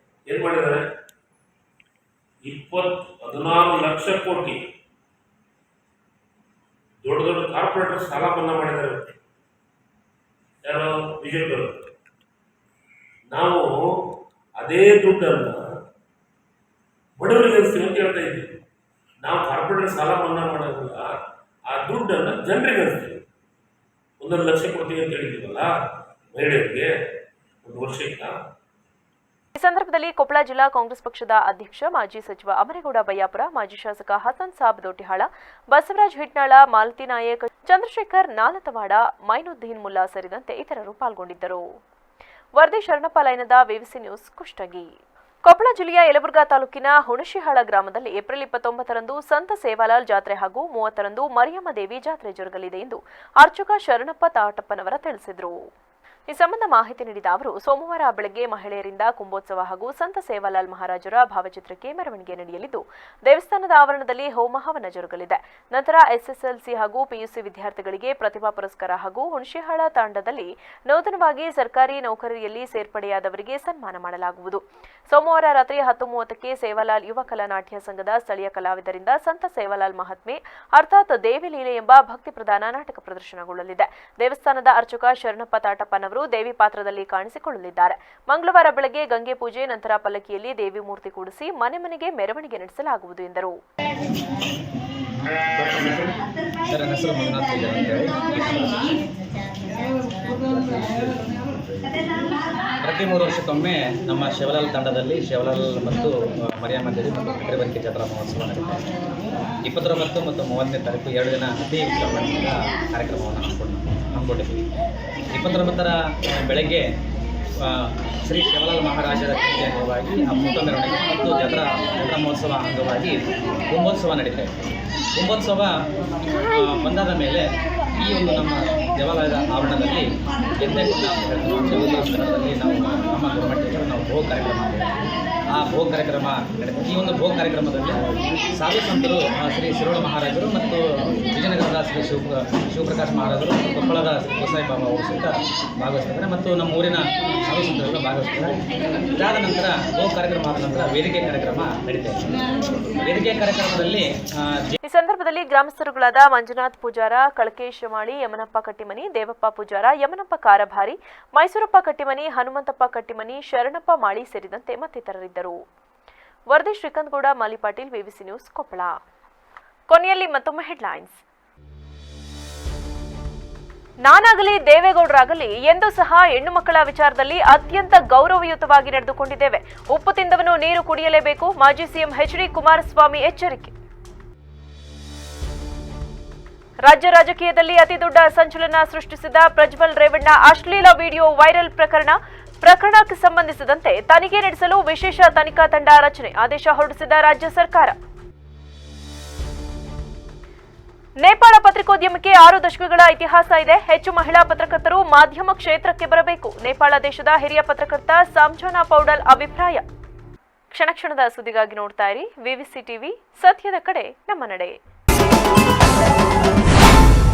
ಏನ್ ಮಾಡಿದ್ದಾರೆ? 14 ಲಕ್ಷ ಕೋಟಿ ದೊಡ್ಡ ದೊಡ್ಡ ಕಾರ್ಪೊರೇಟರ್ ಸಾಲ ಮನ್ನಾ ಮಾಡಿದ್ದಾರೆ. ಯಾರು? ಬಿಜೆಪಿಯವರು. ನಾವು ಅದೇ ದುಡ್ಡನ್ನು ಬಡವರಿಗೆ ಹಂಚ್ತೀವಿ ಅಂತ ಹೇಳ್ತಾ ಇದ್ದೀವಿ. ನಾವು ಕಾರ್ಪೊರೇಟರ್ ಸಾಲ ಮನ್ನಾ ಮಾಡೋದಿಲ್ಲ, ಆ ದುಡ್ಡನ್ನು ಜನರಿಗೆ ಹಂಚ್ತೀವಿ. 1 ಲಕ್ಷ ಕೊಡ್ತೀವಿ ಅಂತ ಹೇಳಿದ್ದೀವಲ್ಲ ಮಹಿಳೆಯರಿಗೆ ಒಂದು ವರ್ಷಕ್ಕೆ. ಈ ಸಂದರ್ಭದಲ್ಲಿ ಕೊಪ್ಪಳ ಜಿಲ್ಲಾ ಕಾಂಗ್ರೆಸ್ ಪಕ್ಷದ ಅಧ್ಯಕ್ಷ ಮಾಜಿ ಸಚಿವ ಅಮರೇಗೌಡ ಬಯ್ಯಾಪುರ, ಮಾಜಿ ಶಾಸಕ ಹಸನ್ ಸಾಬ್ ದೊಡ್ಡಿಹಾಳ, ಬಸವರಾಜ್ ಹಿಟ್ನಾಳ, ಮಾಲತಿ ನಾಯಕ್, ಚಂದ್ರಶೇಖರ್ ನಾಲತವಾಡ, ಮೈನುದ್ದೀನ್ ಮುಲ್ಲಾ ಸೇರಿದಂತೆ ಇತರರು ಪಾಲ್ಗೊಂಡಿದ್ದರು. ವರದಿ ಶರಣಪ್ಪ ಲೈನದ ವಿವಿಸಿ ನ್ಯೂಸ್, ಕುಷ್ಟಗಿ. ಕೊಪ್ಪಳ ಜಿಲ್ಲೆಯ ಯಲಬುರ್ಗಾ ತಾಲೂಕಿನ ಹುಣಶಿಹಾಳ ಗ್ರಾಮದಲ್ಲಿ ಏಪ್ರಿಲ್ 29ರಂದು ಸಂತ ಸೇವಾಲಾಲ್ ಜಾತ್ರೆ ಹಾಗೂ 30ರಂದು ಮರಿಯಮ್ಮ ದೇವಿ ಜಾತ್ರೆ ಜರುಗಲಿದೆ ಎಂದು ಅರ್ಚಕ ಶರಣಪ್ಪ ತಾಟಪ್ಪನವರ ತಿಳಿಸಿದರು. ಈ ಸಂಬಂಧ ಮಾಹಿತಿ ನೀಡಿದ ಅವರು ಸೋಮವಾರ ಬೆಳಗ್ಗೆ ಮಹಿಳೆಯರಿಂದ ಕುಂಭೋತ್ಸವ ಹಾಗೂ ಸಂತ ಸೇವಾಲಾಲ್ ಮಹಾರಾಜರ ಭಾವಚಿತ್ರಕ್ಕೆ ಮೆರವಣಿಗೆ ನಡೆಯಲಿದ್ದು ದೇವಸ್ಥಾನದ ಆವರಣದಲ್ಲಿ ಹೋಮ ಹವನ ಜರುಗಲಿದೆ. ನಂತರ ಎಸ್ಎಸ್ಎಲ್ಸಿ ಹಾಗೂ ಪಿಯುಸಿ ವಿದ್ಯಾರ್ಥಿಗಳಿಗೆ ಪ್ರತಿಭಾ ಪುರಸ್ಕಾರ ಹಾಗೂ ಹುಣಶಿಹಾಳ ತಾಂಡದಲ್ಲಿ ನೂತನವಾಗಿ ಸರ್ಕಾರಿ ನೌಕರಿಯಲ್ಲಿ ಸೇರ್ಪಡೆಯಾದವರಿಗೆ ಸನ್ಮಾನ ಮಾಡಲಾಗುವುದು. ಸೋಮವಾರ ರಾತ್ರಿ 10:30ಕ್ಕೆ ಸೇವಾಲಾಲ್ ಯುವ ಕಲಾ ನಾಟ್ಯ ಸಂಘದ ಸ್ಥಳೀಯ ಕಲಾವಿದರಿಂದ ಸಂತ ಸೇವಾಲಾಲ್ ಮಹಾತ್ಮೆ ಅರ್ಥಾತ್ ದೇವಿಲೀಲೆ ಎಂಬ ಭಕ್ತಿ ಪ್ರಧಾನ ನಾಟಕ ಪ್ರದರ್ಶನಗೊಳ್ಳಲಿದೆ. ದೇವಸ್ಥಾನದ ಅರ್ಚಕ ಶರಣಪ್ಪ ತಾಟಪ್ಪನವರು ದೇವಿ ಪಾತ್ರದಲ್ಲಿ ಕಾಣಿಸಿಕೊಳ್ಳಲಿದ್ದಾರೆ. ಮಂಗಳವಾರ ಬೆಳಗ್ಗೆ ಗಂಗೆ ಪೂಜೆ ನಂತರ ಪಲ್ಲಕ್ಕಿಯಲ್ಲಿ ದೇವಿ ಮೂರ್ತಿ ಕೂಡಿಸಿ ಮನೆ ಮನೆಗೆ ಮೆರವಣಿಗೆ ನಡೆಸಲಾಗುವುದು ಎಂದರು. ಪ್ರತಿ 3 ವರ್ಷಕ್ಕೊಮ್ಮೆ ನಮ್ಮ ಶಿವಲಾಲ್ ತಂಡದಲ್ಲಿ ಶಿವಲಾಲ್ ಮತ್ತು ಮರಿಯಮ್ಮದೇವಿ ಮತ್ತು ಪಿತೃಬಂಕಿ ಜಾತ್ರಾ ಮಹೋತ್ಸವ ನಡೆಯುತ್ತೆ. 29 ಮತ್ತು 30ನೇ ತಾರೀಕು 2 ದಿನ ಅತಿ ವಿಜೃಂಭಣೆಯಿಂದ ಕಾರ್ಯಕ್ರಮವನ್ನು ಹಮ್ಮಿಕೊಂಡಿದ್ದೀವಿ. 29ರ ಬೆಳಗ್ಗೆ ಶ್ರೀ ಶಿವಲಾಲ್ ಮಹಾರಾಜರ ಜಯಂತಿ ಅಂಗವಾಗಿ ಅಮೃತ ಮೆರವಣಿಗೆ ಮತ್ತು ಜಾತ್ರಾ ಮಹೋತ್ಸವ ಅಂಗವಾಗಿ ಕುಂಭೋತ್ಸವ ನಡೀತದೆ. ಕುಂಭೋತ್ಸವ ಬಂದಾದ ಮೇಲೆ ಈ ಒಂದು ನಮ್ಮ ದೇವಾಲಯದ ಆವರಣದಲ್ಲಿ ಸ್ಥಳದಲ್ಲಿ ನಾವು ನಮ್ಮ ಗೌರ್ಮೆಂಟಿಗೆ ನಾವು ಭೋಗ ಕಾರ್ಯಕ್ರಮ ಆ ಭೋಗ ಕಾರ್ಯಕ್ರಮ ನಡೆಯುತ್ತೆ. ಈ ಒಂದು ಭೋಗ ಕಾರ್ಯಕ್ರಮದಲ್ಲಿ ಸಾಧು ಸಂತರು ಶ್ರೀ ಶಿರೋಳ ಮಹಾರಾಜರು ಮತ್ತು ವಿಜಯನಗರದ ಶ್ರೀ ಶಿವಪ್ರಕಾಶ್ ಮಹಾರಾಜರು ಮತ್ತು ಕೊಪ್ಪಳದ ಶ್ರೀ ಗೋಸಾಯಿ ಬಾಬಾ ಅವರು ಸಹಿತ ಭಾಗವಹಿಸ್ತಿದ್ದಾರೆ ಮತ್ತು ನಮ್ಮ ಊರಿನ ಸಾಧು ಸಂತರು ಭಾಗವಹಿಸ್ತಿದ್ದಾರೆ. ಇದಾದ ನಂತರ ಭೋಗ ಕಾರ್ಯಕ್ರಮ ಆದ ನಂತರ ವೇದಿಕೆ ಕಾರ್ಯಕ್ರಮ ನಡೀತದೆ. ವೇದಿಕೆ ಕಾರ್ಯಕ್ರಮದಲ್ಲಿ ಈ ಸಂದರ್ಭದಲ್ಲಿ ಗ್ರಾಮಸ್ಥರುಗಳಾದ ಮಂಜುನಾಥ್ ಪೂಜಾರ, ಕಳಕೇಶ್ ಮಾಳಿ, ಯಮನಪ್ಪ ಕಟ್ಟಿಮನಿ, ದೇವಪ್ಪ ಪೂಜಾರ, ಯಮನಪ್ಪ ಕಾರಭಾರಿ, ಮೈಸೂರಪ್ಪ ಕಟ್ಟಿಮನಿ, ಹನುಮಂತಪ್ಪ ಕಟ್ಟಿಮನಿ, ಶರಣಪ್ಪ ಮಾಳಿ ಸೇರಿದಂತೆ ಮತ್ತಿತರರಿದ್ದರು. ವರದಿ ಶ್ರೀಕಾಂತ್ ಗೌಡ, ಮಾಲಿ ಪಾಟೀಲ್, ವಿವಿಸಿ ನ್ಯೂಸ್, ಕೊಪ್ಪಳ. ಕೊನೆಯಲ್ಲಿ ಮತ್ತೊಮ್ಮೆ ಹೆಡ್ಲೈನ್ಸ್. ನಾನಾಗಲಿ ದೇವೇಗೌಡರಾಗಲಿ ಎಂದೂ ಸಹ ಹೆಣ್ಣು ಮಕ್ಕಳ ವಿಚಾರದಲ್ಲಿ ಅತ್ಯಂತ ಗೌರವಯುತವಾಗಿ ನಡೆದುಕೊಂಡಿದ್ದೇವೆ. ಉಪ್ಪು ತಿಂದವನು ನೀರು ಕುಡಿಯಲೇಬೇಕು. ಮಾಜಿ ಸಿಎಂ ಎಚ್.ಡಿ. ಕುಮಾರಸ್ವಾಮಿ ಎಚ್ಚರಿಕೆ. ರಾಜ್ಯ ರಾಜಕೀಯದಲ್ಲಿ ಅತಿದೊಡ್ಡ ಸಂಚಲನ ಸೃಷ್ಟಿಸಿದ ಪ್ರಜ್ವಲ್ ರೇವಣ್ಣ ಅಶ್ಲೀಲ ವಿಡಿಯೋ ವೈರಲ್ ಪ್ರಕರಣಕ್ಕೆ ಸಂಬಂಧಿಸಿದಂತೆ ತನಿಖೆ ನಡೆಸಲು ವಿಶೇಷ ತನಿಖಾ ತಂಡ ರಚನೆ ಆದೇಶ ಹೊರಡಿಸಿದ ರಾಜ್ಯ ಸರ್ಕಾರ. ನೇಪಾಳ ಪತ್ರಿಕೋದ್ಯಮಕ್ಕೆ 6 ದಶಕಗಳ ಇತಿಹಾಸ ಇದೆ. ಹೆಚ್ಚು ಮಹಿಳಾ ಪತ್ರಕರ್ತರು ಮಾಧ್ಯಮ ಕ್ಷೇತ್ರಕ್ಕೆ ಬರಬೇಕು. ನೇಪಾಳ ದೇಶದ ಹಿರಿಯ ಪತ್ರಕರ್ತ ಸಾಮ್ಜೋನಾ ಪೌಡಲ್ ಅಭಿಪ್ರಾಯ. ಕ್ಷಣ ಕ್ಷಣದ ಸುದ್ದಿಗಾಗಿ ನೋಡ್ತಾ ಇರಿ ವಿವಿಸಿ ಟಿವಿ, ಸತ್ಯದ ಕಡೆ ನಮ್ಮ ನಡೆ.